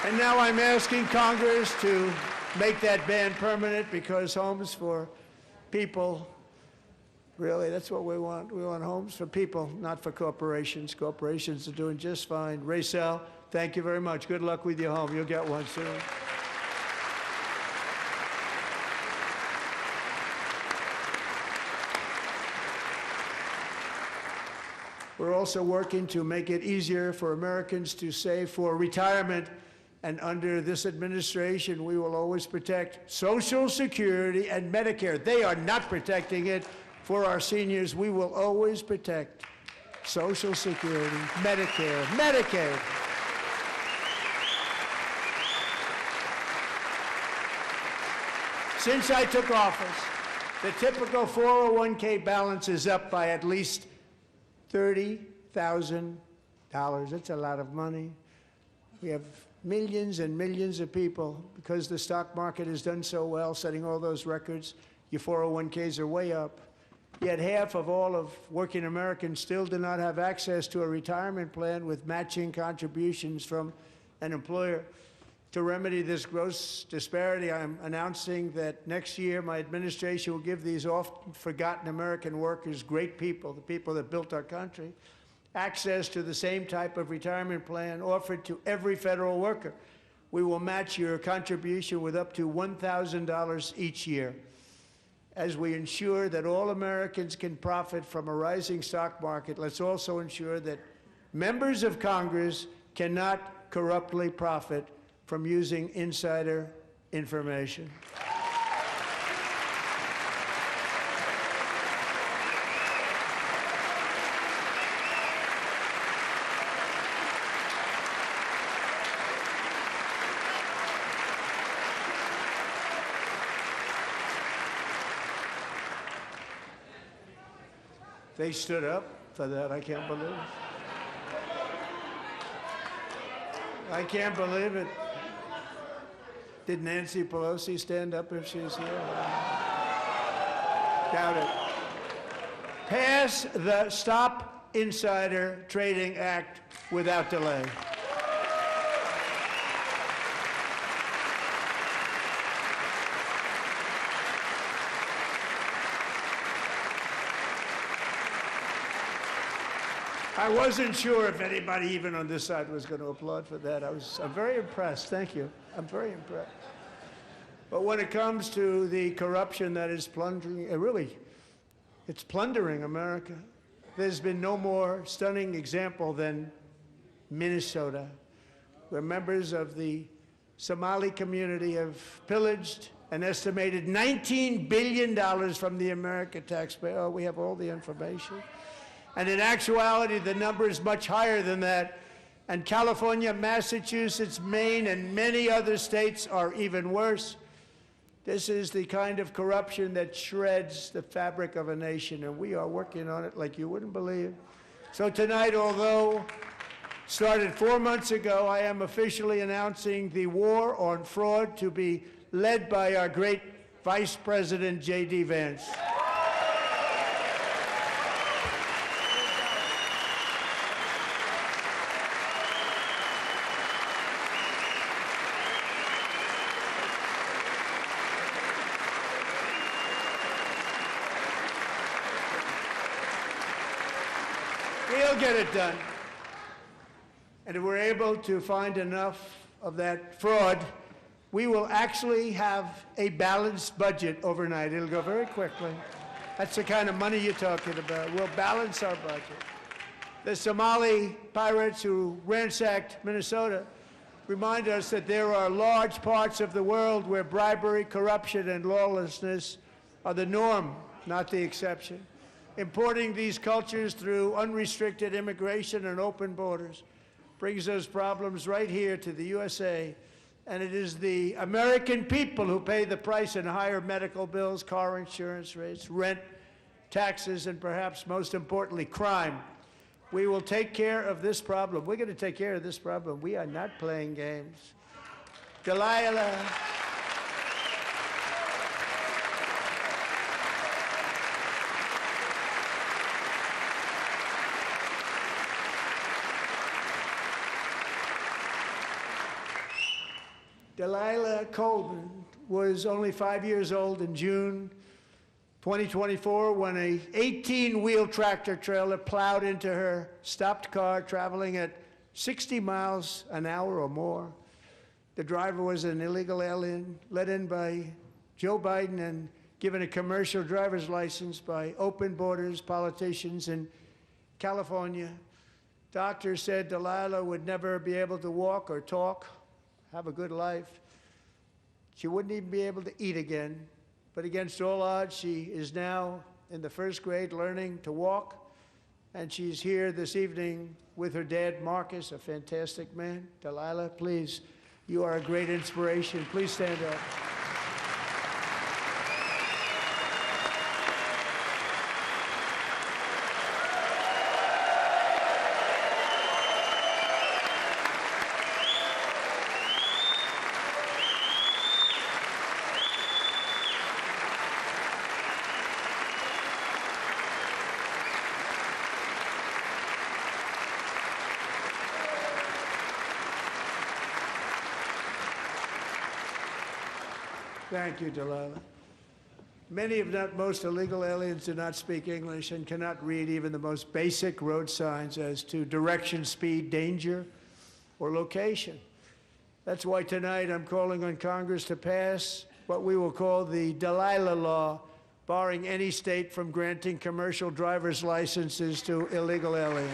And now I'm asking Congress to make that ban permanent, because homes for people, really, that's what we want. We want homes for people, not for corporations. Corporations are doing just fine. Rachel, thank you very much. Good luck with your home. You'll get one soon. We're also working to make it easier for Americans to save for retirement. And under this administration, we will always protect Social Security and Medicare. They are not protecting it for our seniors. We will always protect Social Security, Medicare, Medicaid. Since I took office, the typical 401k balance is up by at least $30,000. That's a lot of money. We have millions and millions of people, because the stock market has done so well, setting all those records. Your 401ks are way up. Yet half of all of working Americans still do not have access to a retirement plan with matching contributions from an employer. To remedy this gross disparity, I'm announcing that next year my administration will give these often forgotten American workers, great people, the people that built our country, access to the same type of retirement plan offered to every federal worker. We will match your contribution with up to $1,000 each year. As we ensure that all Americans can profit from a rising stock market, let's also ensure that members of Congress cannot corruptly profit from using insider information. They stood up for that. I can't believe it. I can't believe it. Did Nancy Pelosi stand up if she's here? Doubt it. Pass the Stop Insider Trading Act without delay. I wasn't sure if anybody even on this side was going to applaud for that. I'm very impressed. Thank you. I'm very impressed. But when it comes to the corruption that is plundering, it's plundering America. There's been no more stunning example than Minnesota, where members of the Somali community have pillaged an estimated $19 billion from the American taxpayer. Oh, we have all the information. And in actuality, the number is much higher than that. And California, Massachusetts, Maine, and many other states are even worse. This is the kind of corruption that shreds the fabric of a nation, and we are working on it like you wouldn't believe. So tonight, although started 4 months ago, I am officially announcing the war on fraud to be led by our great Vice President, J.D. Vance. We'll get it done. And if we're able to find enough of that fraud, we will actually have a balanced budget overnight. It'll go very quickly. That's the kind of money you're talking about. We'll balance our budget. The Somali pirates who ransacked Minnesota remind us that there are large parts of the world where bribery, corruption, and lawlessness are the norm, not the exception. Importing these cultures through unrestricted immigration and open borders brings those problems right here to the USA. And it is the American people who pay the price in higher medical bills, car insurance rates, rent, taxes, and perhaps most importantly, crime. We will take care of this problem. We're going to take care of this problem. We are not playing games. Delilah. Delilah Coleman was only 5 years old in June 2024 when a 18-wheel tractor trailer plowed into her stopped car traveling at 60 miles an hour or more. The driver was an illegal alien let in by Joe Biden and given a commercial driver's license by open borders politicians in California. Doctors said Delilah would never be able to walk or talk, have a good life. She wouldn't even be able to eat again. But against all odds, she is now in the first grade learning to walk. And she's here this evening with her dad, Marcus, a fantastic man. Delilah, please, you are a great inspiration. Please stand up. Thank you, Delilah. Many, if not most, illegal aliens do not speak English and cannot read even the most basic road signs as to direction, speed, danger, or location. That's why tonight I'm calling on Congress to pass what we will call the Delilah Law, barring any state from granting commercial driver's licenses to illegal aliens.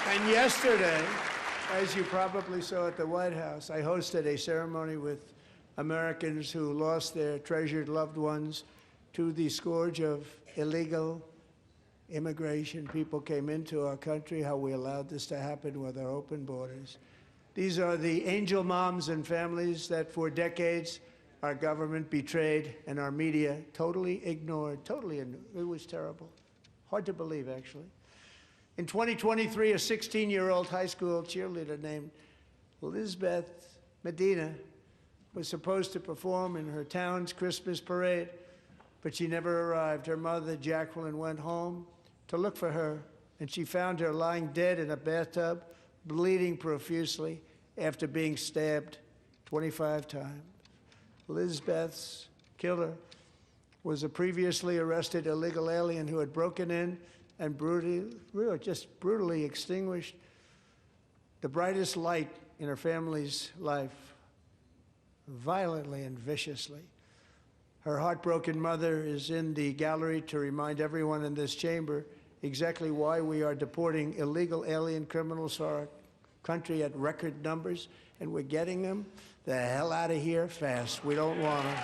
And yesterday, as you probably saw at the White House, I hosted a ceremony with Americans who lost their treasured loved ones to the scourge of illegal immigration. People came into our country, how we allowed this to happen with our open borders. These are the angel moms and families that for decades our government betrayed and our media totally ignored. It was terrible. Hard to believe, actually. In 2023, a 16-year-old high school cheerleader named Elizabeth Medina was supposed to perform in her town's Christmas parade, but she never arrived. Her mother, Jacqueline, went home to look for her, and she found her lying dead in a bathtub, bleeding profusely after being stabbed 25 times. Elizabeth's killer was a previously arrested illegal alien who had broken in and brutally extinguished the brightest light in her family's life, violently and viciously. Her heartbroken mother is in the gallery to remind everyone in this chamber exactly why we are deporting illegal alien criminals to our country at record numbers, and we're getting them the hell out of here fast. We don't want them.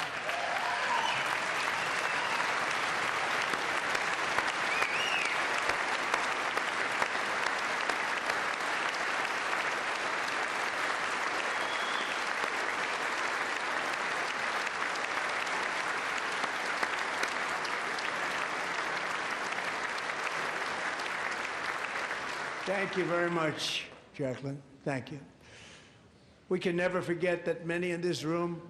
Thank you very much, Jacqueline. Thank you. We can never forget that many in this room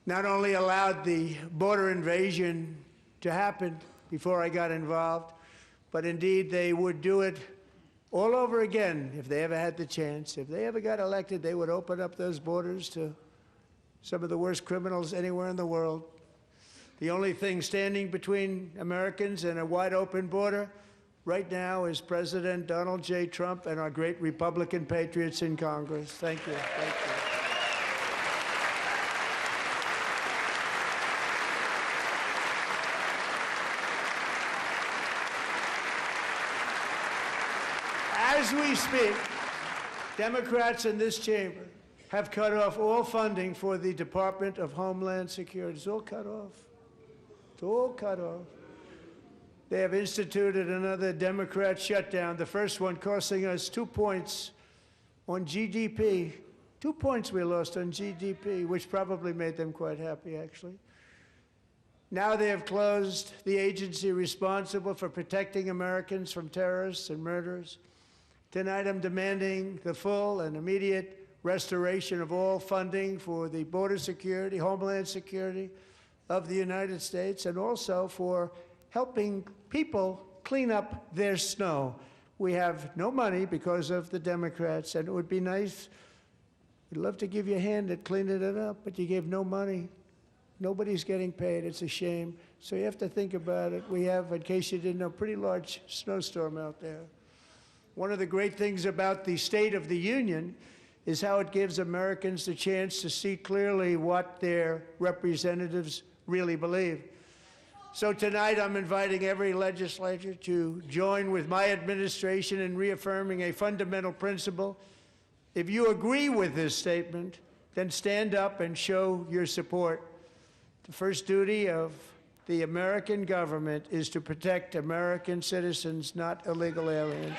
not only allowed the border invasion to happen before I got involved, but indeed they would do it all over again if they ever had the chance. If they ever got elected, they would open up those borders to some of the worst criminals anywhere in the world. The only thing standing between Americans and a wide open border right now is President Donald J. Trump and our great Republican patriots in Congress. Thank you. Thank you. As we speak, Democrats in this chamber have cut off all funding for the Department of Homeland Security. It's all cut off. It's all cut off. They have instituted another Democrat shutdown, the first one costing us 2 points on GDP. 2 points we lost on GDP, which probably made them quite happy, actually. Now they have closed the agency responsible for protecting Americans from terrorists and murderers. Tonight I'm demanding the full and immediate restoration of all funding for the border security, Homeland Security of the United States, and also for helping people clean up their snow. We have no money because of the Democrats, and it would be nice, we'd love to give you a hand at cleaning it up, but you gave no money. Nobody's getting paid. It's a shame. So you have to think about it. We have, in case you didn't know, a pretty large snowstorm out there. One of the great things about the State of the Union is how it gives Americans the chance to see clearly what their representatives really believe. So tonight I'm inviting every legislator to join with my administration in reaffirming a fundamental principle. If you agree with this statement, then stand up and show your support. The first duty of the American government is to protect American citizens, not illegal aliens.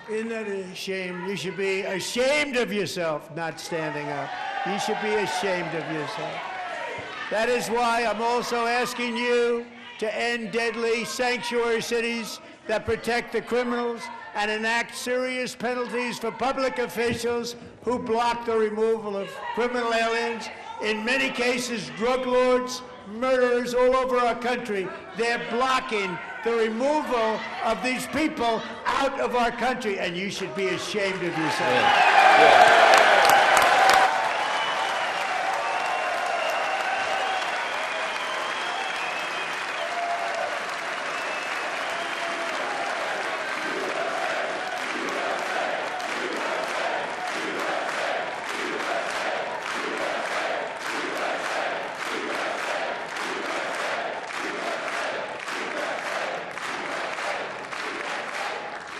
Isn't that a shame? You should be ashamed of yourself not standing up. You should be ashamed of yourself. That is why I'm also asking you to end deadly sanctuary cities that protect the criminals and enact serious penalties for public officials who block the removal of criminal aliens. In many cases, drug lords, murderers all over our country, they're blocking the removal of these people out of our country, and you should be ashamed of yourself. Yeah.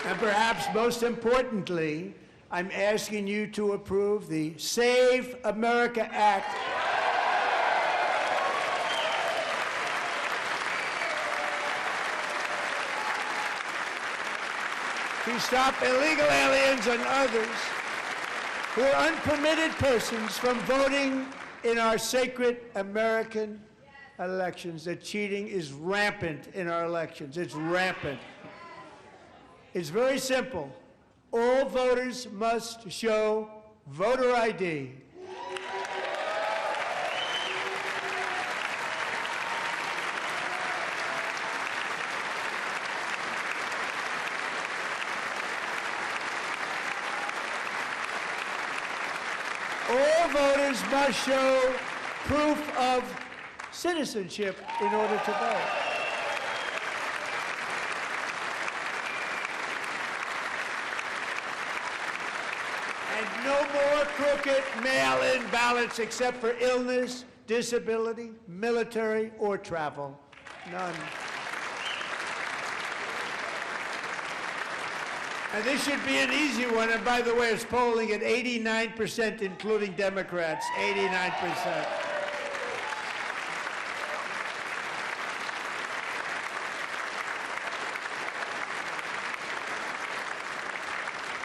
And perhaps most importantly, I'm asking you to approve the Save America Act. to stop illegal aliens and others who are unpermitted persons from voting in our sacred American elections. That cheating is rampant in our elections. It's rampant. It's very simple. All voters must show voter ID. All voters must show proof of citizenship in order to vote. And no more crooked mail-in ballots except for illness, disability, military, or travel. None. And this should be an easy one. And by the way, it's polling at 89%, including Democrats. 89%.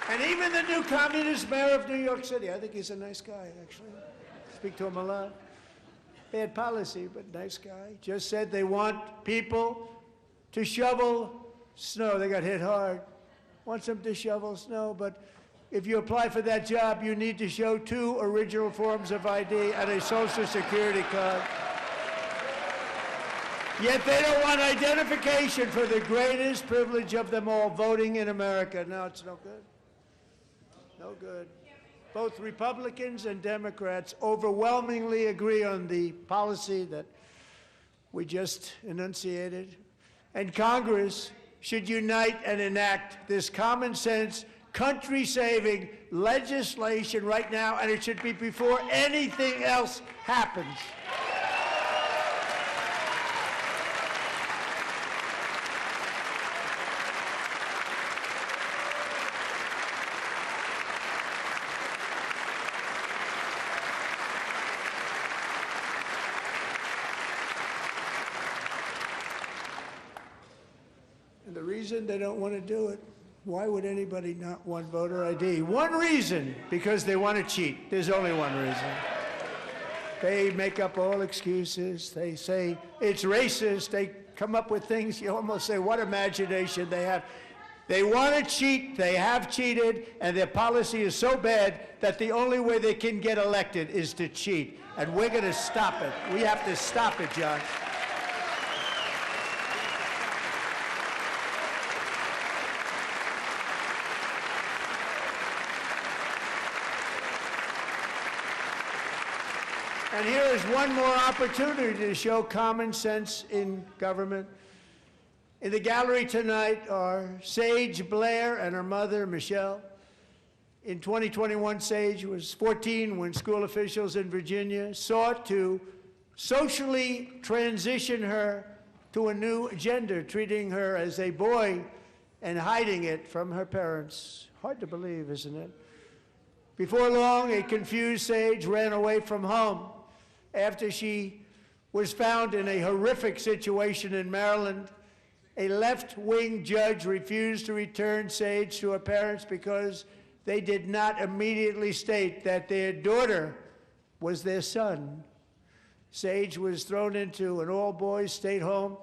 And even the new communist mayor of New York City, I think he's a nice guy, actually. Speak to him a lot. Bad policy, but nice guy. Just said they want people to shovel snow. They got hit hard. Wants them to shovel snow, but if you apply for that job, you need to show 2 original forms of ID and a Social Security card. Yet they don't want identification for the greatest privilege of them all, voting in America. No, it's no good. No good. Both Republicans and Democrats overwhelmingly agree on the policy that we just enunciated. And Congress should unite and enact this common sense, country-saving legislation right now, and it should be before anything else happens. And the reason they don't want to do it, why would anybody not want voter ID? One reason, because they want to cheat. There's only one reason. They make up all excuses. They say it's racist. They come up with things you almost say, what imagination they have. They want to cheat. They have cheated. And their policy is so bad that the only way they can get elected is to cheat. And we're going to stop it. We have to stop it, John. And here is one more opportunity to show common sense in government. In the gallery tonight are Sage Blair and her mother, Michelle. In 2021, Sage was 14 when school officials in Virginia sought to socially transition her to a new gender, treating her as a boy and hiding it from her parents. Hard to believe, isn't it? Before long, a confused Sage ran away from home after she was found in a horrific situation in Maryland. A left-wing judge refused to return Sage to her parents because they did not immediately state that their daughter was their son. Sage was thrown into an all-boys state home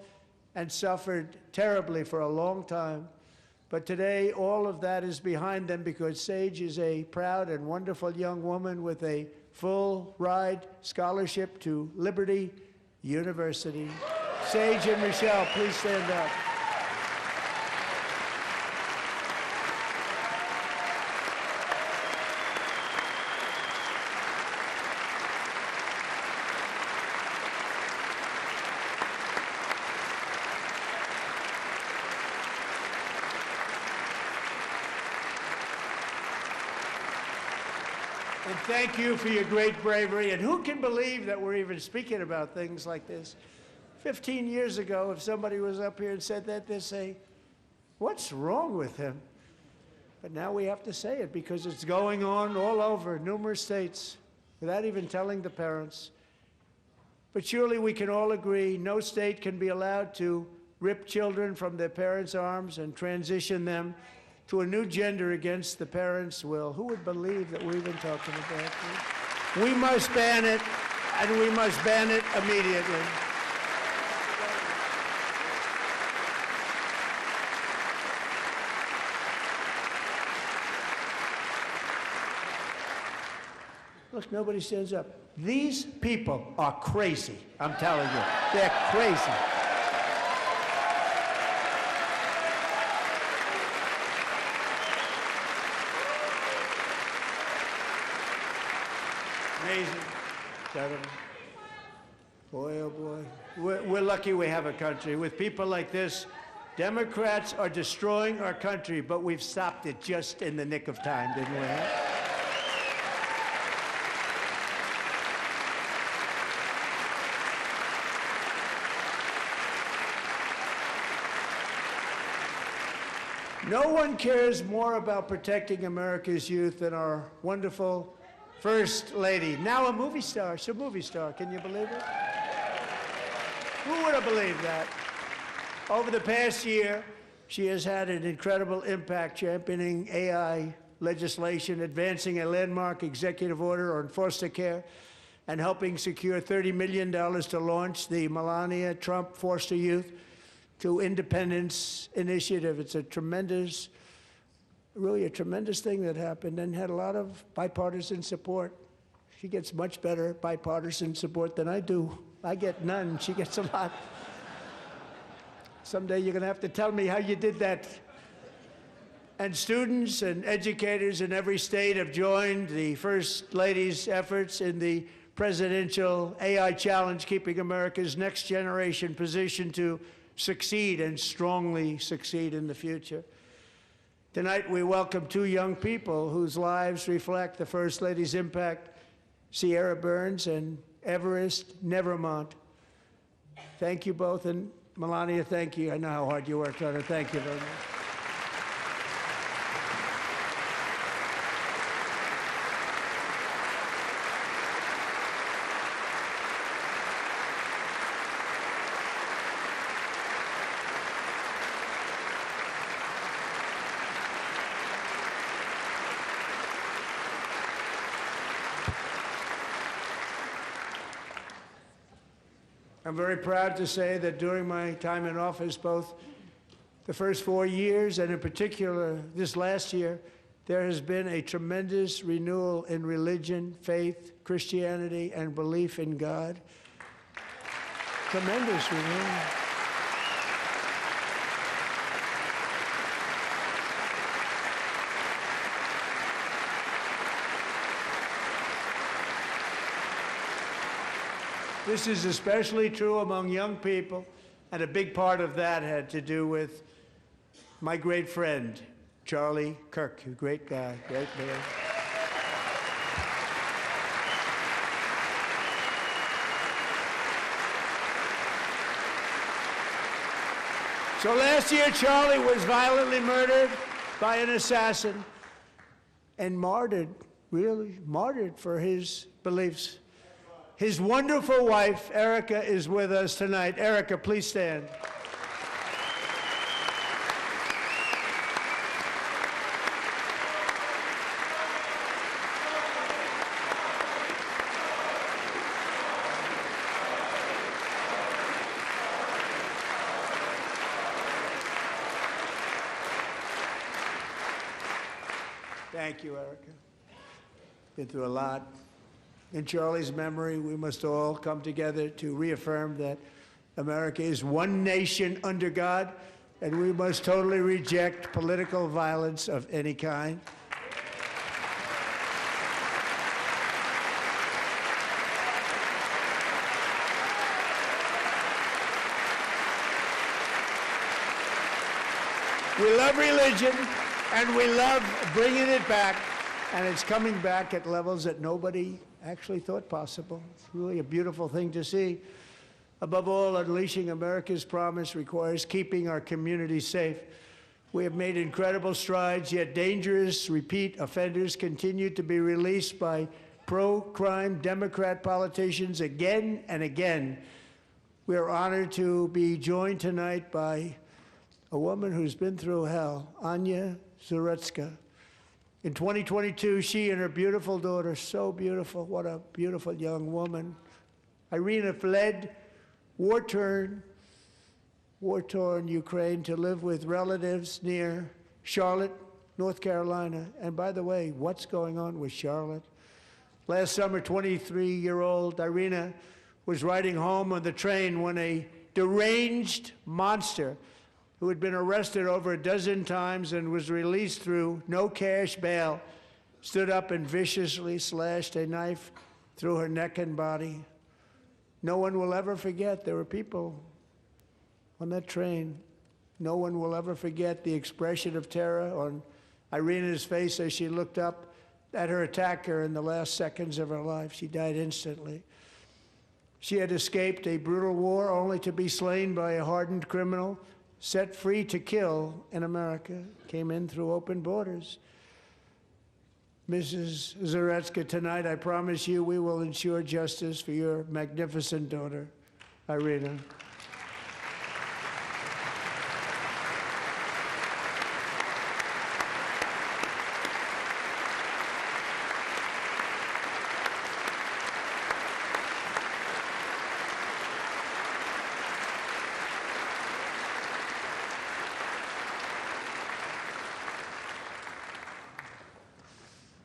and suffered terribly for a long time. But today, all of that is behind them because Sage is a proud and wonderful young woman with a full-ride scholarship to Liberty University. Sage and Michelle, please stand up. And thank you for your great bravery. And who can believe that we're even speaking about things like this? 15 years ago, if somebody was up here and said that, they'd say, what's wrong with him? But now we have to say it because it's going on all over numerous states without even telling the parents. But surely we can all agree no state can be allowed to rip children from their parents' arms and transition them to a new gender against the parents' will. Who would believe that we've been talking about this? We must ban it, and we must ban it immediately. Look, nobody stands up. These people are crazy, I'm telling you. They're crazy. Amazing. Gentlemen. Boy, oh boy. We're lucky we have a country. With people like this, Democrats are destroying our country, but we've stopped it just in the nick of time, didn't we? No one cares more about protecting America's youth than our wonderful First Lady, now a movie star. She's a movie star. Can you believe it? Who would have believed that? Over the past year, she has had an incredible impact championing AI legislation, advancing a landmark executive order on foster care, and helping secure $30 million to launch the Melania Trump Foster Youth to Independence Initiative. It's a tremendous, really a tremendous thing that happened and had a lot of bipartisan support. She gets much better bipartisan support than I do. I get none. She gets a lot. Someday you're going to have to tell me how you did that. And students and educators in every state have joined the First Lady's efforts in the presidential AI challenge, keeping America's next generation positioned to succeed and strongly succeed in the future. Tonight, we welcome two young people whose lives reflect the First Lady's impact, Sierra Burns and Everest Nevermont. Thank you both, and Melania, thank you. I know how hard you worked on it. Thank you very much. I'm very proud to say that during my time in office, both the first 4 years and in particular this last year, there has been a tremendous renewal in religion, faith, Christianity, and belief in God. Tremendous renewal. This is especially true among young people, and a big part of that had to do with my great friend, Charlie Kirk, a great guy, great man. So last year, Charlie was violently murdered by an assassin and martyred, really martyred for his beliefs. His wonderful wife, Erica, is with us tonight. Erica, please stand. Thank you, Erica. Been through a lot. In Charlie's memory, we must all come together to reaffirm that America is one nation under God, and we must totally reject political violence of any kind. We love religion, and we love bringing it back, and it's coming back at levels that nobody actually thought possible. It's really a beautiful thing to see. Above all, unleashing America's promise requires keeping our communities safe. We have made incredible strides, yet dangerous repeat offenders continue to be released by pro-crime Democrat politicians again and again. We are honored to be joined tonight by a woman who's been through hell, Anya Zaretska. In 2022, she and her beautiful daughter, so beautiful, what a beautiful young woman, Irina fled war-torn Ukraine to live with relatives near Charlotte, North Carolina. And by the way, what's going on with Charlotte? Last summer, 23-year-old Irina was riding home on the train when a deranged monster who had been arrested over a dozen times and was released through no cash bail stood up and viciously slashed a knife through her neck and body. No one will ever forget. There were people on that train. No one will ever forget the expression of terror on Irina's face as she looked up at her attacker in the last seconds of her life. She died instantly. She had escaped a brutal war only to be slain by a hardened criminal, set free to kill in America, came in through open borders. Mrs. Zaretska, tonight I promise you we will ensure justice for your magnificent daughter, Irina.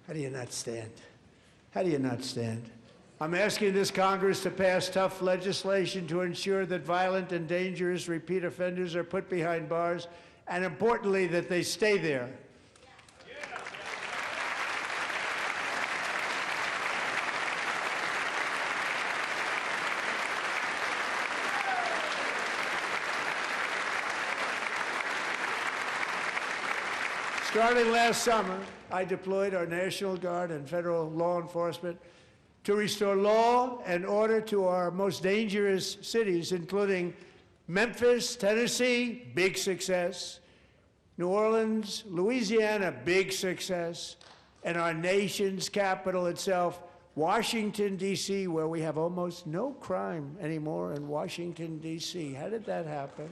How do you not stand? How do you not stand? I'm asking this Congress to pass tough legislation to ensure that violent and dangerous repeat offenders are put behind bars, and importantly, that they stay there. Starting last summer, I deployed our National Guard and federal law enforcement to restore law and order to our most dangerous cities, including Memphis, Tennessee, big success, New Orleans, Louisiana, big success, and our nation's capital itself, Washington, D.C., where we have almost no crime anymore in Washington, D.C. How did that happen?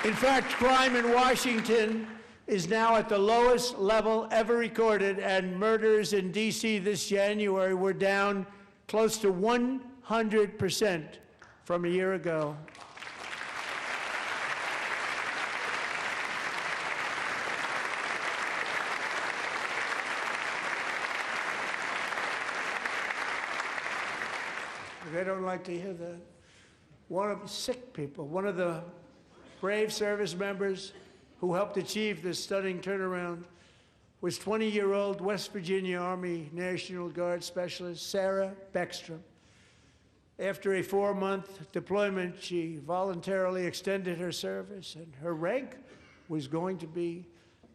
In fact, crime in Washington is now at the lowest level ever recorded, and murders in D.C. this January were down close to 100% from a year ago. They don't like to hear that. One of sick people, one of the brave service members who helped achieve this stunning turnaround was 20-year-old West Virginia Army National Guard Specialist Sarah Beckstrom. After a 4-month deployment, she voluntarily extended her service, and her rank was going to be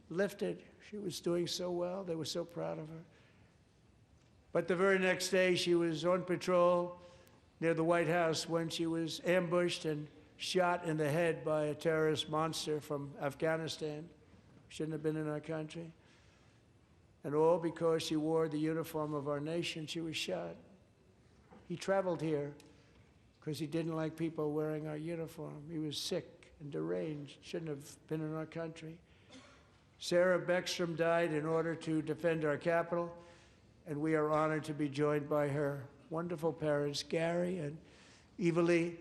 lifted. She was doing so well. They were so proud of her. But the very next day, she was on patrol near the White House when she was ambushed and shot in the head by a terrorist monster from Afghanistan. Shouldn't have been in our country. And all because she wore the uniform of our nation, she was shot. He traveled here because he didn't like people wearing our uniform. He was sick and deranged, shouldn't have been in our country. Sarah Beckstrom died in order to defend our capital, and we are honored to be joined by her wonderful parents, Gary and Eva Lee.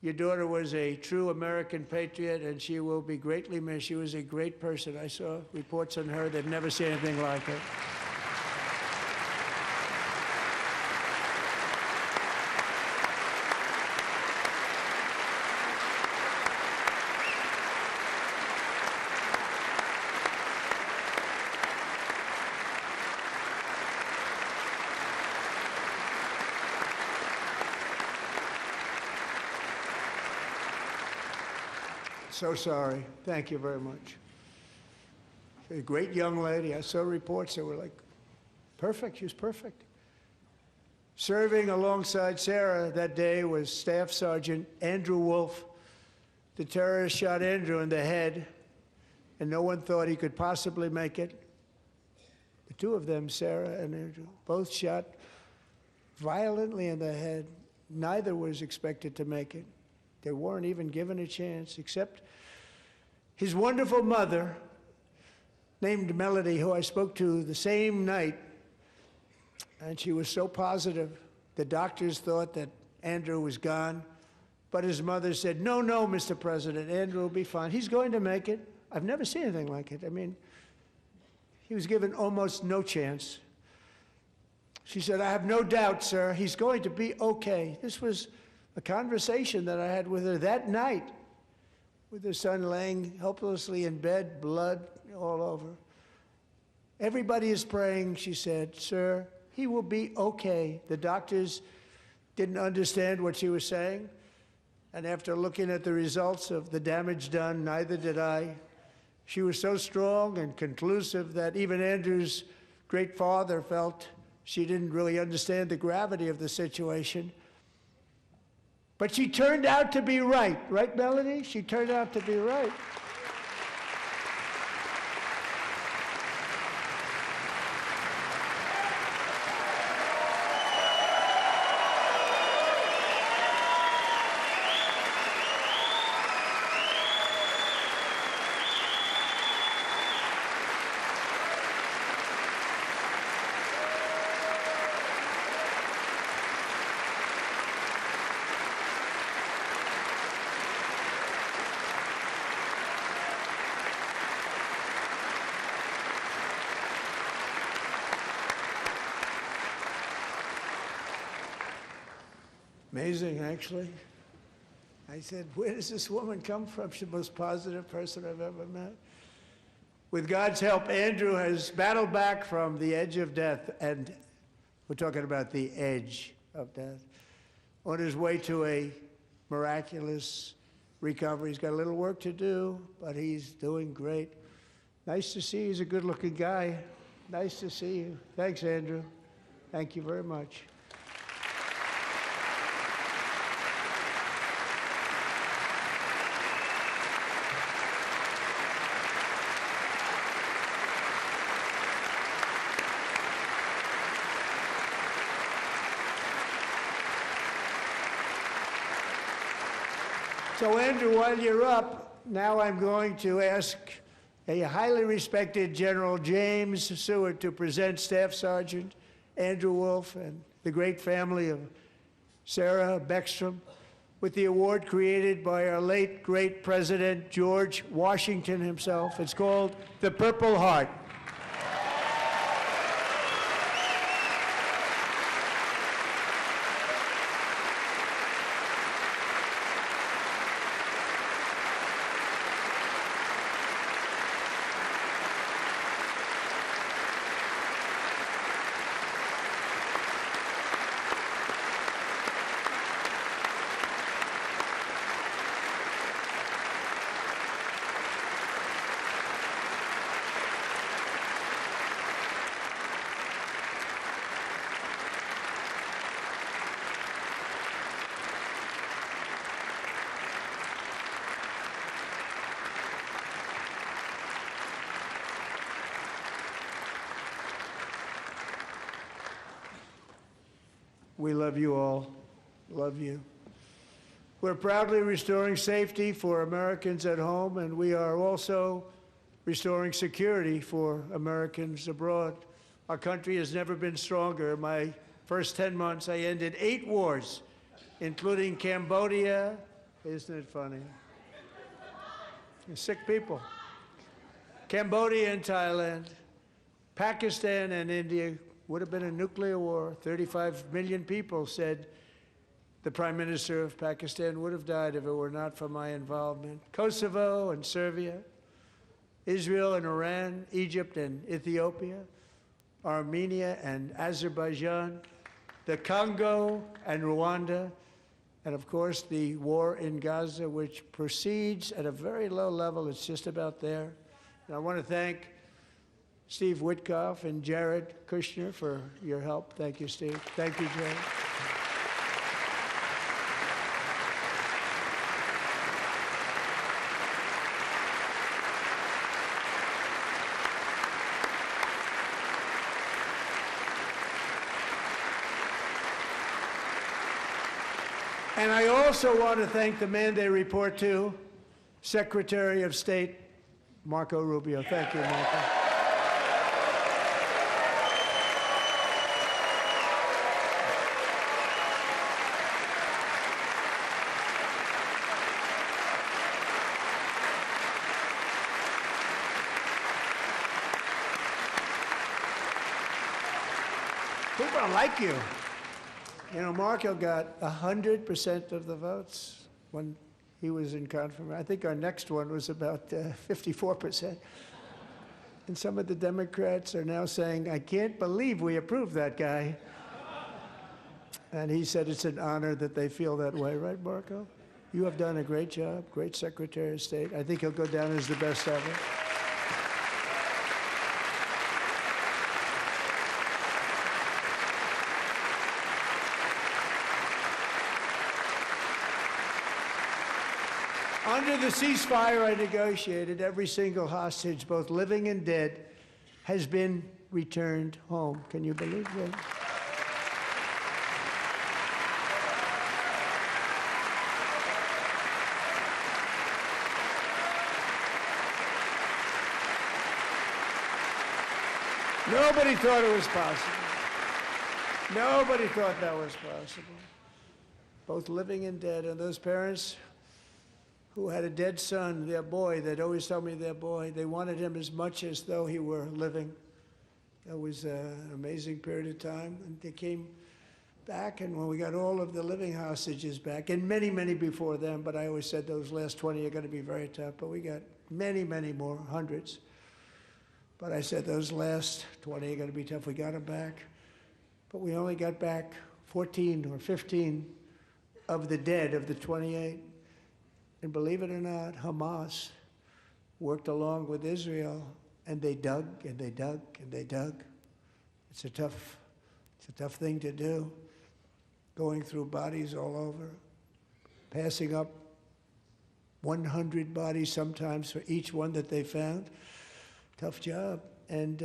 Your daughter was a true American patriot, and she will be greatly missed. She was a great person. I saw reports on her. They've never seen anything like her. So sorry. Thank you very much. A great young lady. I saw reports that were like, perfect. She was perfect. Serving alongside Sarah that day was Staff Sergeant Andrew Wolf. The terrorist shot Andrew in the head, and no one thought he could possibly make it. The two of them, Sarah and Andrew, both shot violently in the head. Neither was expected to make it. They weren't even given a chance, except his wonderful mother, named Melody, who I spoke to the same night, and she was so positive. The doctors thought that Andrew was gone, but his mother said, no, no, Mr. President, Andrew will be fine. He's going to make it. I've never seen anything like it. I mean, he was given almost no chance. She said, I have no doubt, sir, he's going to be okay. This was a conversation that I had with her that night, with her son laying helplessly in bed, blood all over. Everybody is praying, she said, sir, he will be okay. The doctors didn't understand what she was saying, and after looking at the results of the damage done, neither did I. She was so strong and conclusive that even Andrew's great father felt she didn't really understand the gravity of the situation. But she turned out to be right. Right, Melody? She turned out to be right. Amazing, actually. I said, where does this woman come from? She's the most positive person I've ever met. With God's help, Andrew has battled back from the edge of death, and we're talking about the edge of death, on his way to a miraculous recovery. He's got a little work to do, but he's doing great. Nice to see you. He's a good-looking guy. Nice to see you. Thanks, Andrew. Thank you very much. So, Andrew, while you're up, now I'm going to ask a highly respected General James Seward to present Staff Sergeant Andrew Wolf and the great family of Sarah Beckstrom with the award created by our late, great President George Washington himself. It's called the Purple Heart. We love you all. Love you. We're proudly restoring safety for Americans at home, and we are also restoring security for Americans abroad. Our country has never been stronger. My first 10 months, I ended 8 wars, including Cambodia. Isn't it funny? Sick people. Cambodia and Thailand, Pakistan and India. Would have been a nuclear war. 35 million people, said the Prime Minister of Pakistan, would have died if it were not for my involvement. Kosovo and Serbia, Israel and Iran, Egypt and Ethiopia, Armenia and Azerbaijan, the Congo and Rwanda, and of course the war in Gaza, which proceeds at a very low level. It's just about there. And I want to thank Steve Witkoff and Jared Kushner for your help. Thank you, Steve. Thank you, Jared. And I also want to thank the man they report to, Secretary of State Marco Rubio. Thank you, Marco. People like you. You know, Marco got 100% of the votes when he was in confirmation. I think our next one was about 54%. And some of the Democrats are now saying, I can't believe we approved that guy. And he said it's an honor that they feel that way, right, Marco? You have done a great job, great Secretary of State. I think he'll go down as the best ever. Under the ceasefire I negotiated, every single hostage, both living and dead, has been returned home. Can you believe that? Nobody thought it was possible. Nobody thought that was possible. Both living and dead, and those parents who had a dead son, their boy, they'd always tell me their boy, they wanted him as much as though he were living. That was an amazing period of time. And they came back, and when we got all of the living hostages back, and many, many before them, but I always said those last 20 are going to be very tough, but we got many, many more, hundreds. But I said those last 20 are going to be tough. We got them back. But we only got back 14 or 15 of the dead of the 28. And believe it or not, Hamas worked along with Israel, and they dug, and they dug, and they dug. It's a tough thing to do, going through bodies all over, passing up 100 bodies sometimes for each one that they found. Tough job. And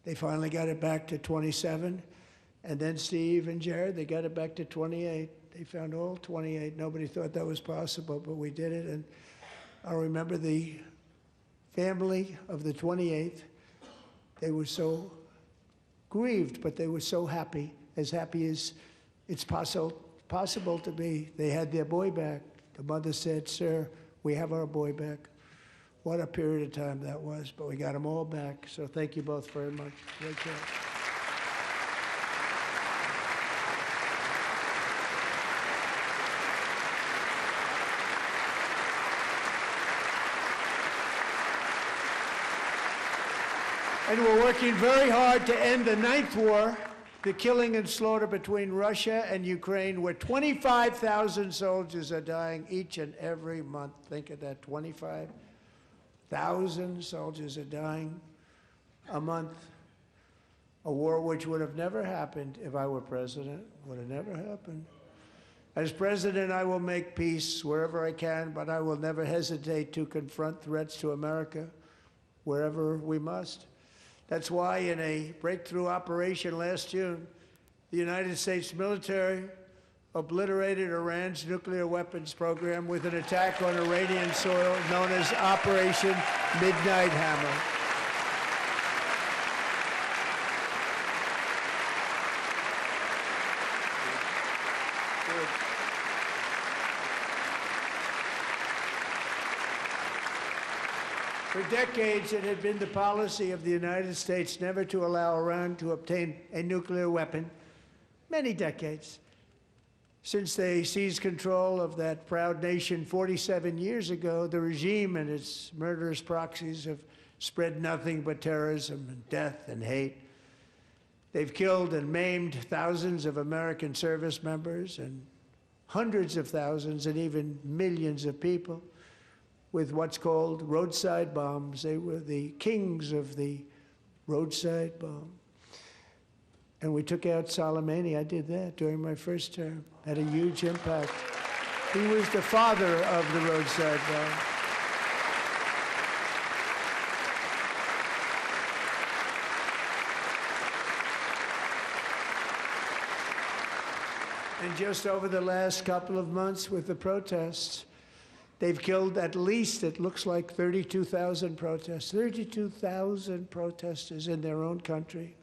they finally got it back to 27. And then Steve and Jared, they got it back to 28. They found all 28. Nobody thought that was possible, but we did it. And I remember the family of the 28th. They were so grieved, but they were so happy as it's possible to be. They had their boy back. The mother said, "Sir, we have our boy back." What a period of time that was, but we got them all back. So thank you both very much. Great job. And we're working very hard to end the 9th war, the killing and slaughter between Russia and Ukraine, where 25,000 soldiers are dying each and every month. Think of that, 25,000 soldiers are dying a month. A war which would have never happened if I were president, would have never happened. As president, I will make peace wherever I can, but I will never hesitate to confront threats to America wherever we must. That's why in a breakthrough operation last June, the United States military obliterated Iran's nuclear weapons program with an attack on Iranian soil known as Operation Midnight Hammer. For decades, it had been the policy of the United States never to allow Iran to obtain a nuclear weapon. Many decades. Since they seized control of that proud nation 47 years ago, the regime and its murderous proxies have spread nothing but terrorism and death and hate. They've killed and maimed thousands of American service members and hundreds of thousands and even millions of people with what's called roadside bombs. They were the kings of the roadside bomb. And we took out Soleimani. I did that during my first term. Had a huge impact. He was the father of the roadside bomb. And just over the last couple of months with the protests, they've killed at least, it looks like 32,000 protests, 32,000 protesters in their own country.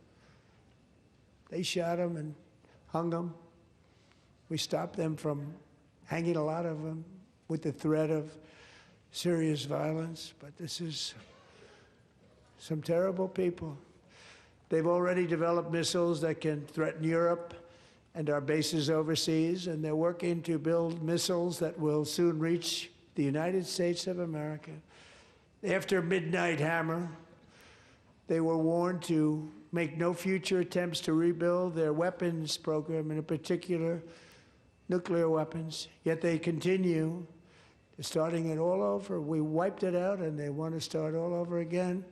They shot them and hung them. We stopped them from hanging a lot of them with the threat of serious violence. But this is some terrible people. They've already developed missiles that can threaten Europe and our bases overseas, and they're working to build missiles that will soon reach the United States of America. After Midnight Hammer, they were warned to make no future attempts to rebuild their weapons program, and in particular, nuclear weapons. Yet they continue, starting it all over. We wiped it out, and they want to start all over again,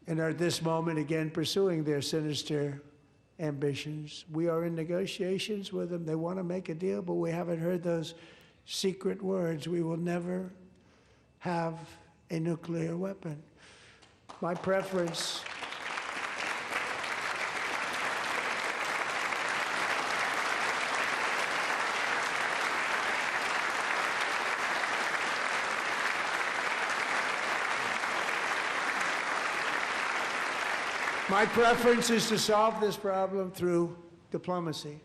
and are at this moment again pursuing their sinister ambitions. We are in negotiations with them. They want to make a deal, but we haven't heard those secret words. We will never have a nuclear weapon. My preference is to solve this problem through diplomacy.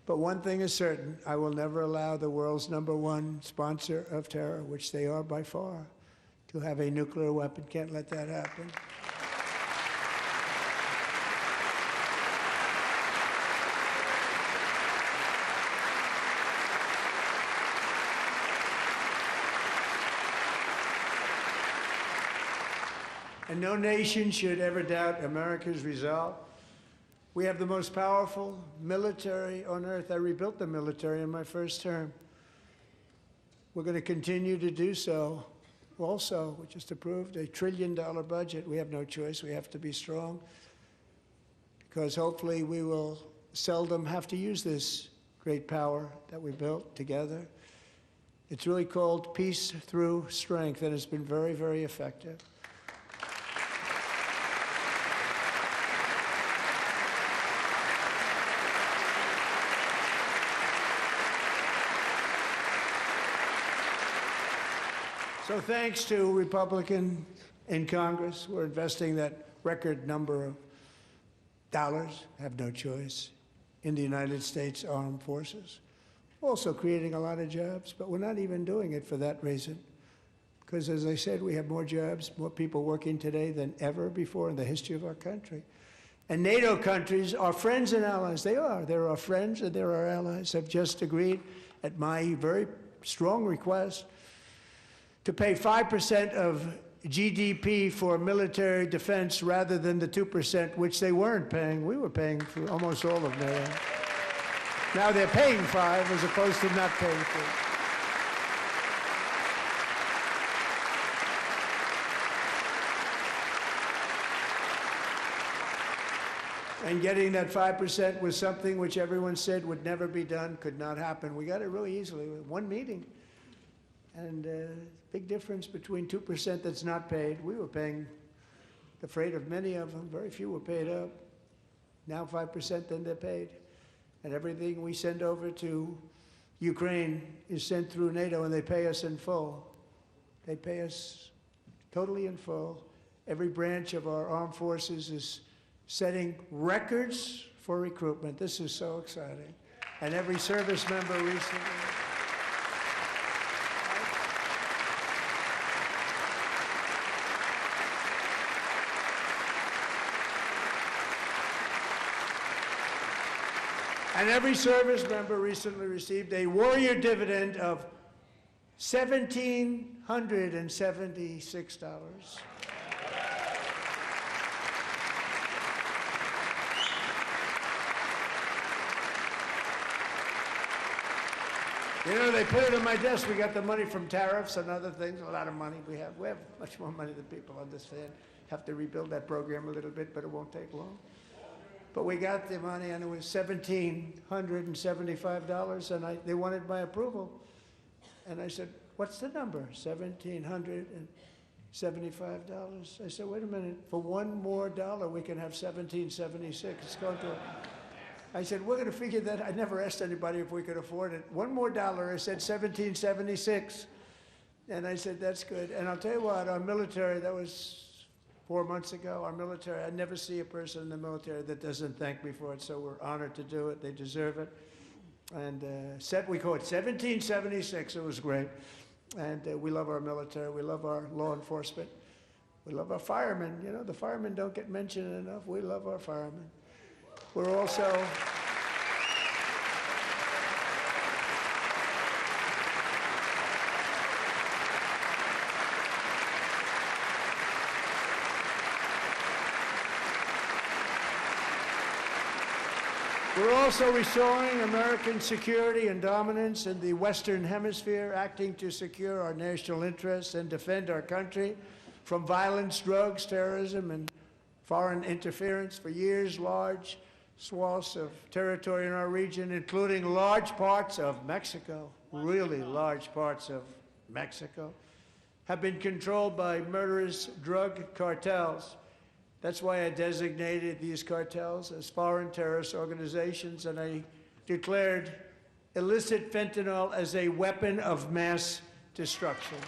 But one thing is certain, I will never allow the world's #1 sponsor of terror, which they are by far, to have a nuclear weapon. Can't let that happen. And no nation should ever doubt America's resolve. We have the most powerful military on earth. I rebuilt the military in my first term. We're going to continue to do so. Also, we just approved a $1 trillion budget. We have no choice. We have to be strong, because hopefully we will seldom have to use this great power that we built together. It's really called Peace Through Strength, and it's been very, very effective. So thanks to Republicans in Congress, we're investing that record number of dollars, have no choice, in the United States Armed Forces. Also creating a lot of jobs, but we're not even doing it for that reason. Because as I said, we have more jobs, more people working today than ever before in the history of our country. And NATO countries are friends and allies. They are. They're our friends and they're our allies. Have just agreed, at my very strong request, to pay 5% of GDP for military defense rather than the 2%, which they weren't paying. We were paying for almost all of NATO. Now they're paying 5 as opposed to not paying 3. And getting that 5% was something which everyone said would never be done, could not happen. We got it really easily with one meeting. And big difference between 2% that's not paid. We were paying the freight of many of them. Very few were paid up. Now 5%, then they're paid. And everything we send over to Ukraine is sent through NATO, and they pay us in full. They pay us totally in full. Every branch of our armed forces is setting records for recruitment. This is so exciting. And every service member recently. And every service member recently received a warrior dividend of $1,776. You know, they put it on my desk. We got the money from tariffs and other things, a lot of money we have. We have much more money than people understand. Have to rebuild that program a little bit, but it won't take long. But we got the money, and it was $1,775, and they wanted my approval. And I said, what's the number? $1,775. I said, wait a minute, for $1 more we can have $1,776. It's going to I said, we're going to figure that. I never asked anybody if we could afford it. $1 more. I said 1776. And I said, that's good. And I'll tell you what, our military, that was 4 months ago, our military, I never see a person in the military that doesn't thank me for it, so we're honored to do it. They deserve it. And we call it 1776. It was great. And we love our military. We love our law enforcement. We love our firemen. You know, the firemen don't get mentioned enough. We love our firemen. We're also... We're also restoring American security and dominance in the Western Hemisphere, acting to secure our national interests and defend our country from violence, drugs, terrorism, and foreign interference. For years, large swaths of territory in our region, including large parts of Mexico, really large parts of Mexico, have been controlled by murderous drug cartels. That's why I designated these cartels as foreign terrorist organizations, and I declared illicit fentanyl as a weapon of mass destruction.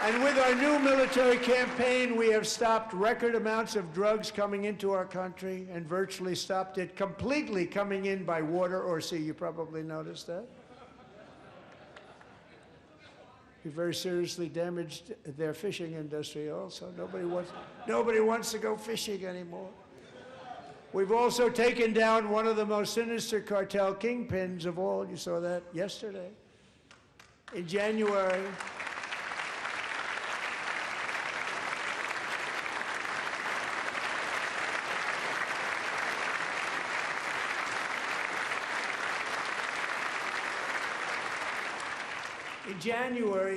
And with our new military campaign, we have stopped record amounts of drugs coming into our country and virtually stopped it completely coming in by water or sea. You probably noticed that. We very seriously damaged their fishing industry also. Nobody wants to go fishing anymore. We've also taken down one of the most sinister cartel kingpins of all. You saw that yesterday. In January,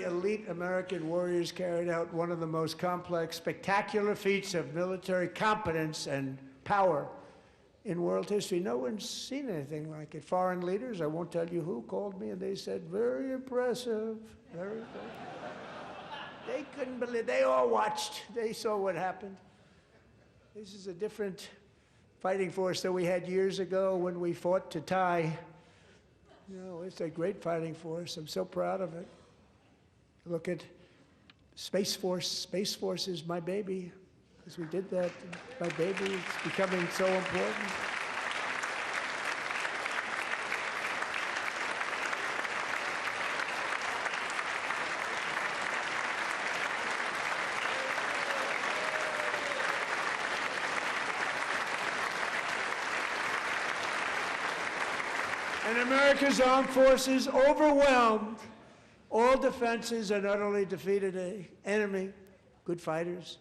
elite American warriors carried out one of the most complex, spectacular feats of military competence and power in world history. No one's seen anything like it. Foreign leaders, I won't tell you who, called me and they said, very impressive, very impressive. They couldn't believe, they all watched. They saw what happened. This is a different fighting force that we had years ago when we fought to tie. You know, it's a great fighting force. I'm so proud of it. Look at Space Force. Space Force is my baby, because we did that. My baby is becoming so important. And America's armed forces overwhelmed all defenses and utterly defeated an enemy, good fighters,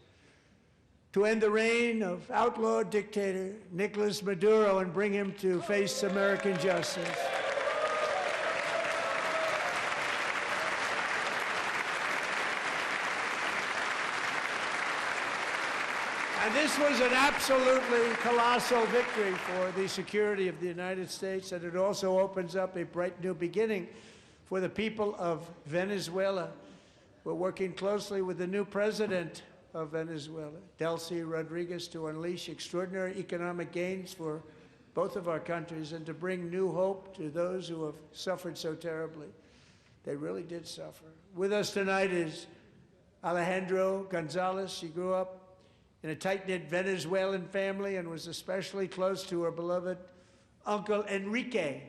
to end the reign of outlawed dictator Nicolas Maduro and bring him to face American justice. And this was an absolutely colossal victory for the security of the United States, and it also opens up a bright new beginning for the people of Venezuela. We're working closely with the new president of Venezuela, Delcy Rodriguez, to unleash extraordinary economic gains for both of our countries and to bring new hope to those who have suffered so terribly. They really did suffer. With us tonight is Alejandro Gonzalez. She grew up in a tight-knit Venezuelan family and was especially close to her beloved uncle Enrique.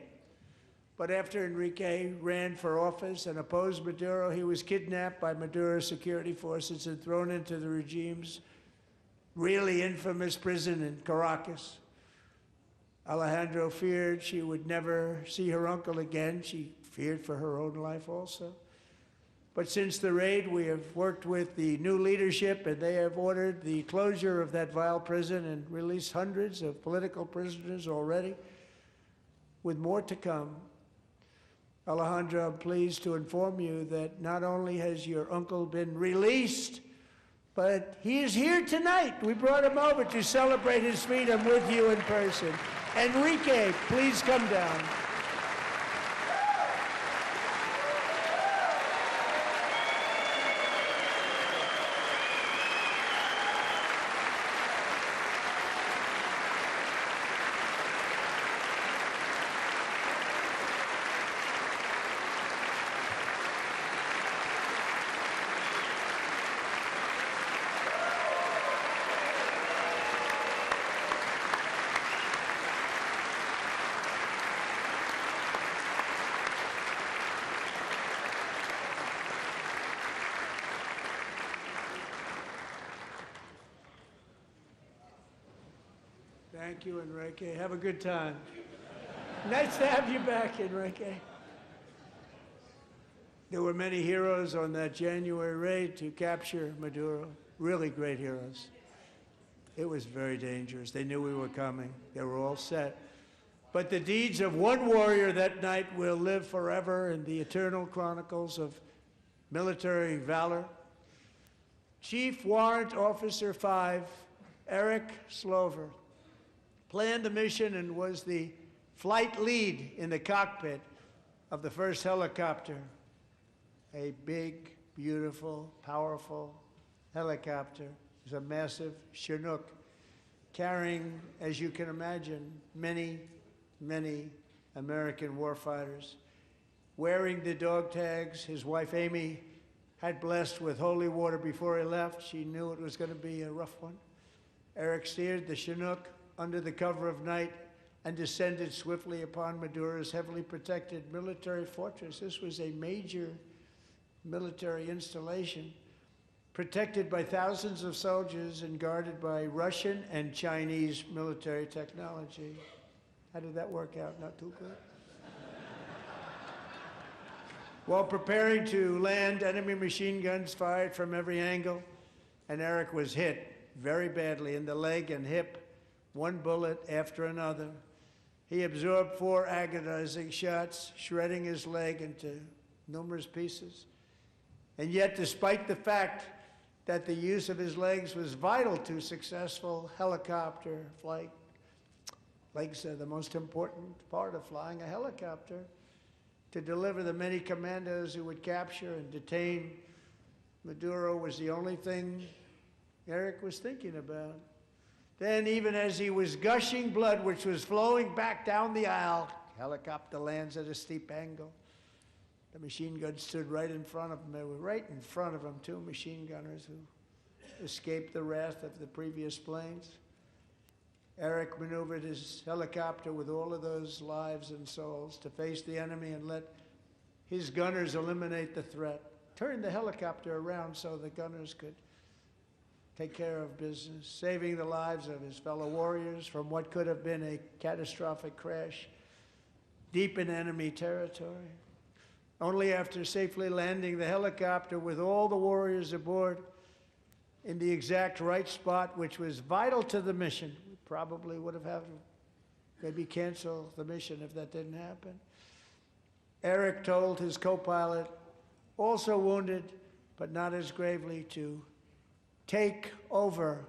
But after Enrique ran for office and opposed Maduro, he was kidnapped by Maduro's security forces and thrown into the regime's really infamous prison in Caracas. Alejandro feared she would never see her uncle again. She feared for her own life also. But since the raid, we have worked with the new leadership, and they have ordered the closure of that vile prison and released hundreds of political prisoners already, with more to come. Alejandro, I'm pleased to inform you that not only has your uncle been released, but he is here tonight. We brought him over to celebrate his freedom with you in person. Enrique, please come down. Thank you, Enrique. Have a good time. Nice to have you back, Enrique. There were many heroes on that January raid to capture Maduro, really great heroes. It was very dangerous. They knew we were coming. They were all set. But the deeds of one warrior that night will live forever in the eternal chronicles of military valor. Chief Warrant Officer 5, Eric Slover, planned the mission and was the flight lead in the cockpit of the first helicopter, a big, beautiful, powerful helicopter. It was a massive Chinook carrying, as you can imagine, many, many American warfighters. Wearing the dog tags, his wife Amy had blessed with holy water before he left. She knew it was going to be a rough one. Eric steered the Chinook under the cover of night and descended swiftly upon Maduro's heavily protected military fortress. This was a major military installation, protected by thousands of soldiers and guarded by Russian and Chinese military technology. How did that work out? Not too good. While preparing to land, enemy machine guns fired from every angle, and Eric was hit very badly in the leg and hip, one bullet after another. He absorbed 4 agonizing shots, shredding his leg into numerous pieces. And yet, despite the fact that the use of his legs was vital to successful helicopter flight, legs are the most important part of flying a helicopter, to deliver the many commandos who would capture and detain Maduro was the only thing Eric was thinking about. Then, even as he was gushing blood, which was flowing back down the aisle, helicopter lands at a steep angle. The machine gun stood right in front of him. They were right in front of him, 2 machine gunners who escaped the wrath of the previous planes. Eric maneuvered his helicopter with all of those lives and souls to face the enemy and let his gunners eliminate the threat. Turned the helicopter around so the gunners could take care of business, saving the lives of his fellow warriors from what could have been a catastrophic crash deep in enemy territory. Only after safely landing the helicopter with all the warriors aboard in the exact right spot, which was vital to the mission. We probably would have had to maybe cancel the mission if that didn't happen. Eric told his co-pilot, also wounded, but not as gravely, to take over.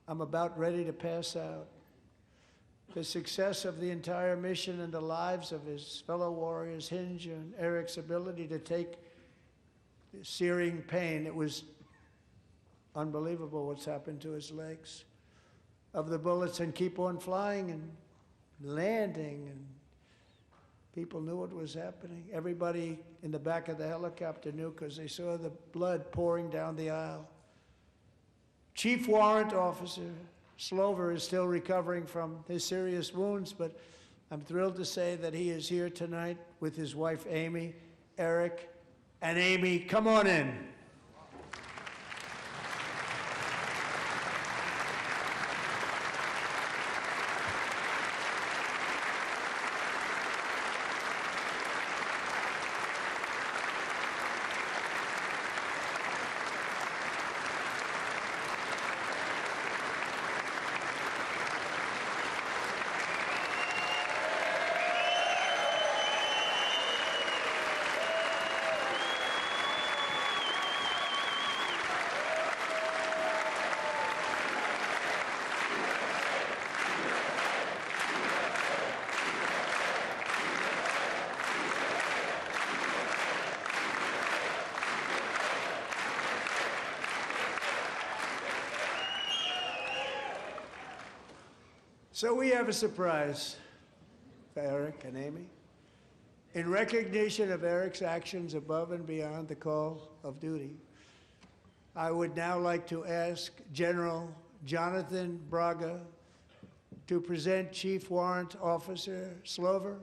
I'm about ready to pass out. The success of the entire mission and the lives of his fellow warriors hinge on Eric's ability to take the searing pain. It was unbelievable what's happened to his legs of the bullets and keep on flying and landing, and people knew what was happening. Everybody in the back of the helicopter knew because they saw the blood pouring down the aisle. Chief Warrant Officer Slover is still recovering from his serious wounds, but I'm thrilled to say that he is here tonight with his wife Amy, Eric, and Amy, come on in. So we have a surprise for Eric and Amy. In recognition of Eric's actions above and beyond the call of duty, I would now like to ask General Jonathan Braga to present Chief Warrant Officer Slover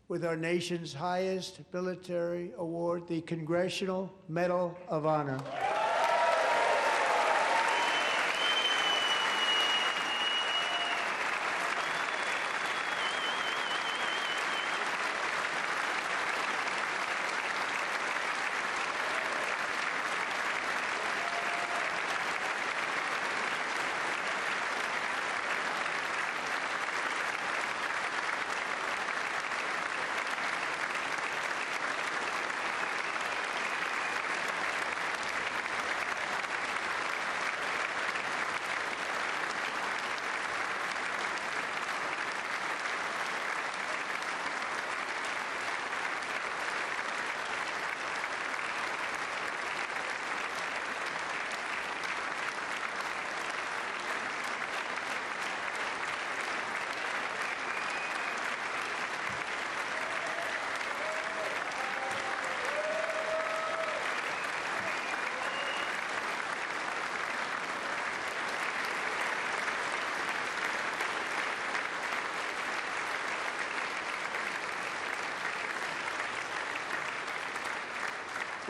with our nation's highest military award, the Congressional Medal of Honor.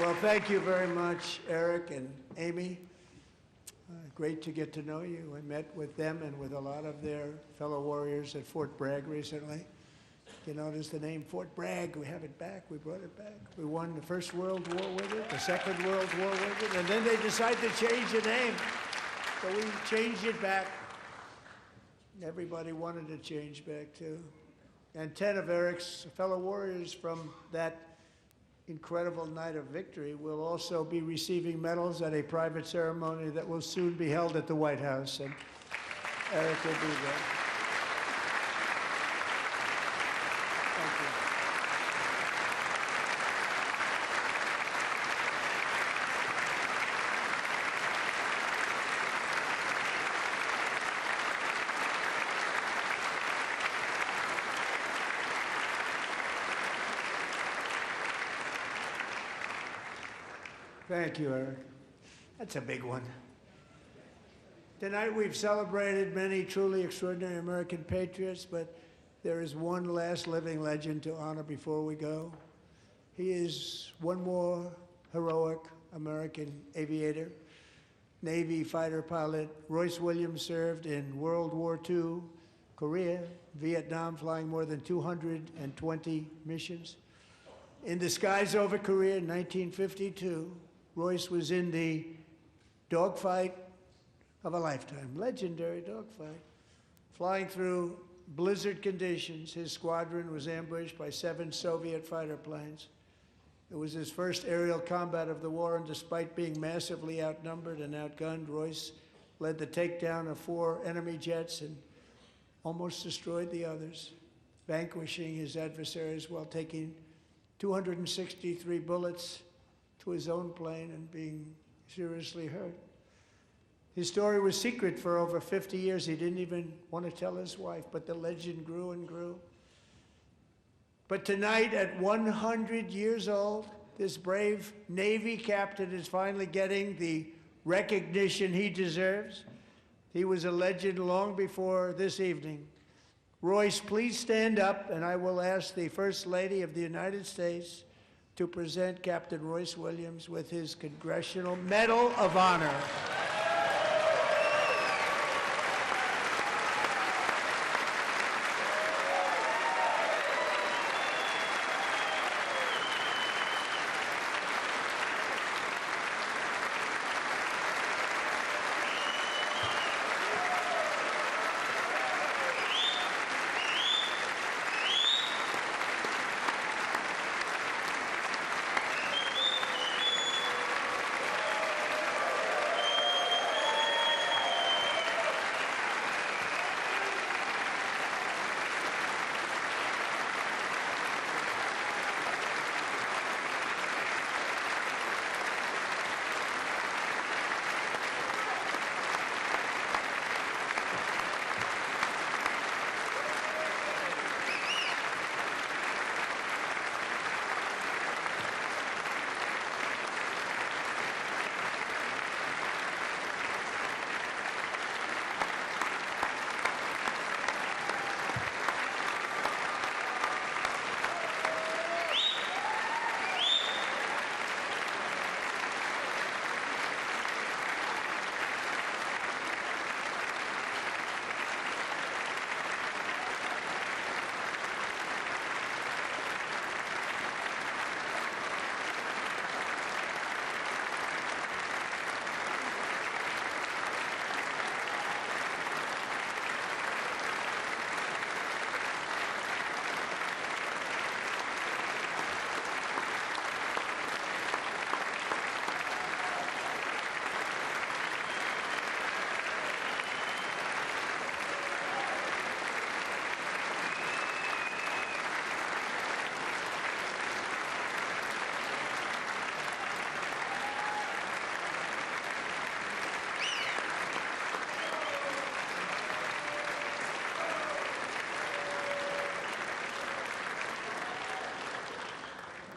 Well, thank you very much, Eric and Amy. Great to get to know you. I met with them and with a lot of their fellow warriors at Fort Bragg recently. You notice the name Fort Bragg, we have it back, we brought it back. We won the First World War with it, the Second World War with it, and then they decided to change the name. So we changed it back. Everybody wanted to change back too. And 10 of Eric's fellow warriors from that incredible night of victory will also be receiving medals at a private ceremony that will soon be held at the White House, and Eric will be there. Thank you. Thank you, Eric. That's a big one. Tonight we've celebrated many truly extraordinary American patriots, but there is one last living legend to honor before we go. He is one more heroic American aviator, Navy fighter pilot. Royce Williams served in World War II, Korea, Vietnam, flying more than 220 missions. In the skies over Korea in 1952, Royce was in the dogfight of a lifetime, legendary dogfight. Flying through blizzard conditions, his squadron was ambushed by 7 Soviet fighter planes. It was his first aerial combat of the war, and despite being massively outnumbered and outgunned, Royce led the takedown of 4 enemy jets and almost destroyed the others, vanquishing his adversaries while taking 263 bullets to his own plane and being seriously hurt. His story was secret for over 50 years. He didn't even want to tell his wife, but the legend grew and grew. But tonight, at 100 years old, this brave Navy captain is finally getting the recognition he deserves. He was a legend long before this evening. Royce, please stand up, and I will ask the First Lady of the United States to present Captain Royce Williams with his Congressional Medal of Honor.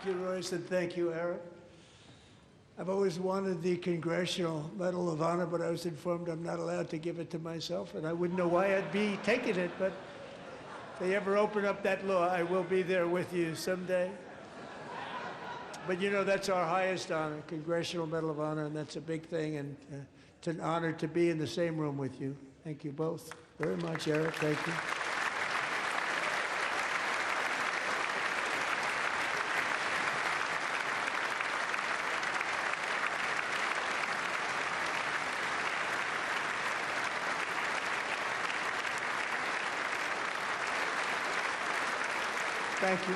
Thank you, Royce, and thank you, Eric. I've always wanted the Congressional Medal of Honor, but I was informed I'm not allowed to give it to myself, and I wouldn't know why I'd be taking it, but if they ever open up that law, I will be there with you someday. But you know, that's our highest honor, Congressional Medal of Honor, and that's a big thing, and it's an honor to be in the same room with you. Thank you both very much, Eric. Thank you. Thank you.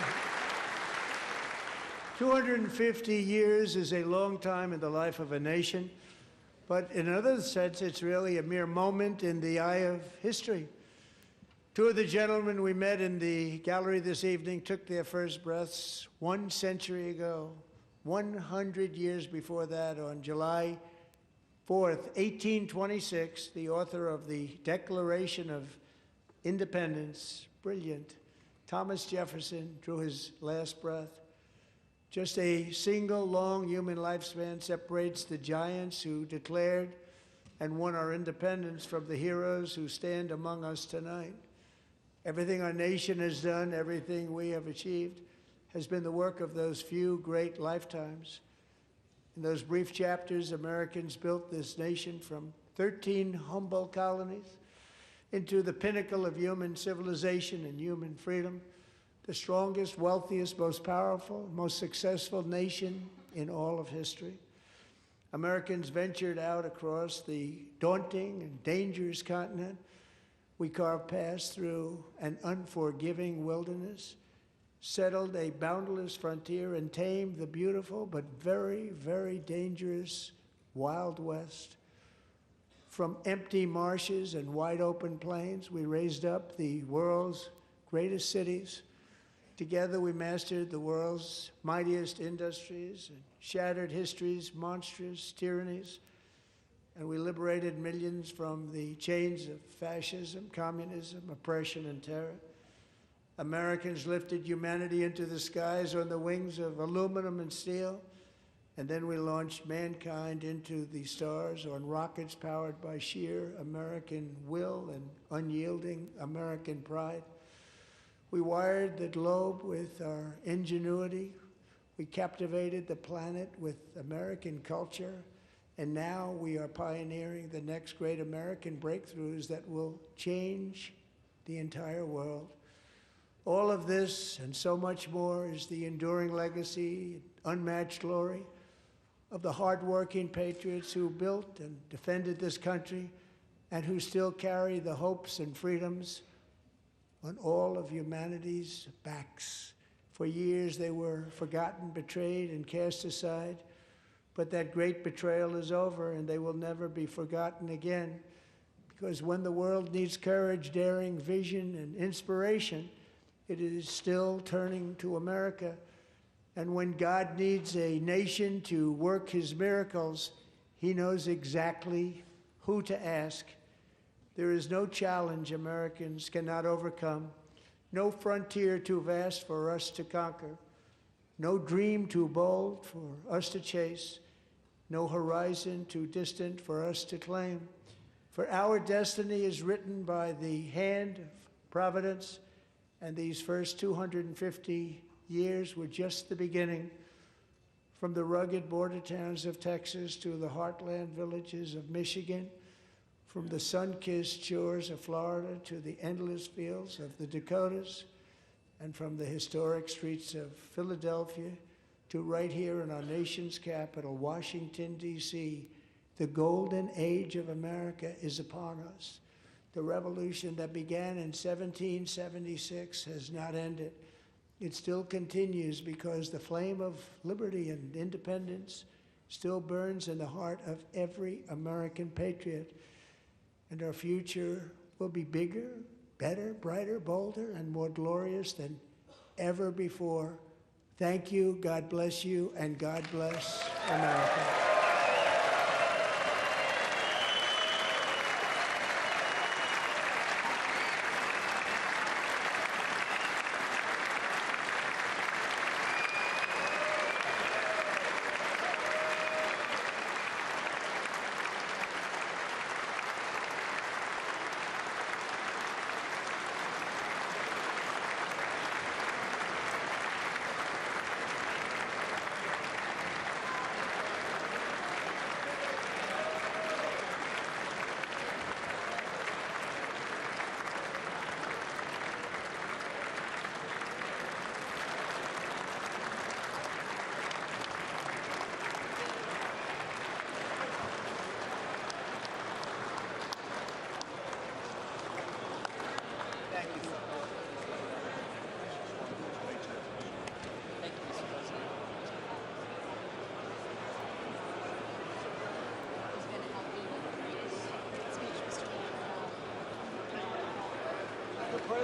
250 years is a long time in the life of a nation, but in another sense, it's really a mere moment in the eye of history. Two of the gentlemen we met in the gallery this evening took their first breaths 1 century ago, 100 years before that, on July 4th, 1826, the author of the Declaration of Independence, brilliant, Thomas Jefferson, drew his last breath. Just a single long human lifespan separates the giants who declared and won our independence from the heroes who stand among us tonight. Everything our nation has done, everything we have achieved, has been the work of those few great lifetimes. In those brief chapters, Americans built this nation from 13 humble colonies into the pinnacle of human civilization and human freedom, the strongest, wealthiest, most powerful, most successful nation in all of history. Americans ventured out across the daunting and dangerous continent. We carved paths through an unforgiving wilderness, settled a boundless frontier, and tamed the beautiful but very, very dangerous Wild West. From empty marshes and wide open plains, we raised up the world's greatest cities. Together, we mastered the world's mightiest industries and shattered history's monstrous tyrannies. And we liberated millions from the chains of fascism, communism, oppression, and terror. Americans lifted humanity into the skies on the wings of aluminum and steel. And then we launched mankind into the stars on rockets powered by sheer American will and unyielding American pride. We wired the globe with our ingenuity. We captivated the planet with American culture. And now we are pioneering the next great American breakthroughs that will change the entire world. All of this and so much more is the enduring legacy, unmatched glory of the hardworking patriots who built and defended this country and who still carry the hopes and freedoms on all of humanity's backs. For years they were forgotten, betrayed, and cast aside, but that great betrayal is over and they will never be forgotten again, because when the world needs courage, daring, vision, and inspiration, it is still turning to America. And when God needs a nation to work his miracles, he knows exactly who to ask. There is no challenge Americans cannot overcome, no frontier too vast for us to conquer, no dream too bold for us to chase, no horizon too distant for us to claim. For our destiny is written by the hand of providence, and these first 250 years were just the beginning. From the rugged border towns of Texas to the heartland villages of Michigan, from the sun-kissed shores of Florida to the endless fields of the Dakotas, and from the historic streets of Philadelphia to right here in our nation's capital, Washington, D.C., the golden age of America is upon us. The revolution that began in 1776 has not ended. It still continues because the flame of liberty and independence still burns in the heart of every American patriot. And our future will be bigger, better, brighter, bolder, and more glorious than ever before. Thank you, God bless you, and God bless America.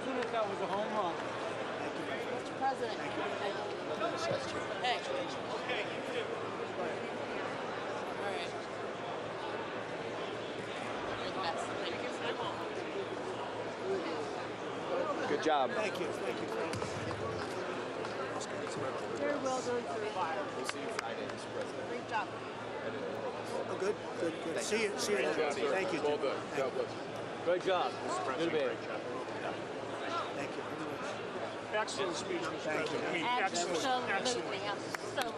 President, that was a home run. Mr. President. Hey. Okay, you too. All right. You're the best. Thank you. Good job. Thank you. Thank you. Very well done, sir. We'll see you Friday, Mr. President. Great job. Oh, good. See you. See you. Thank you. Well done. God bless you. Good job. Good man. Thank you. Excellent speech, Mr. President. I mean, excellent. Absolutely. I'm so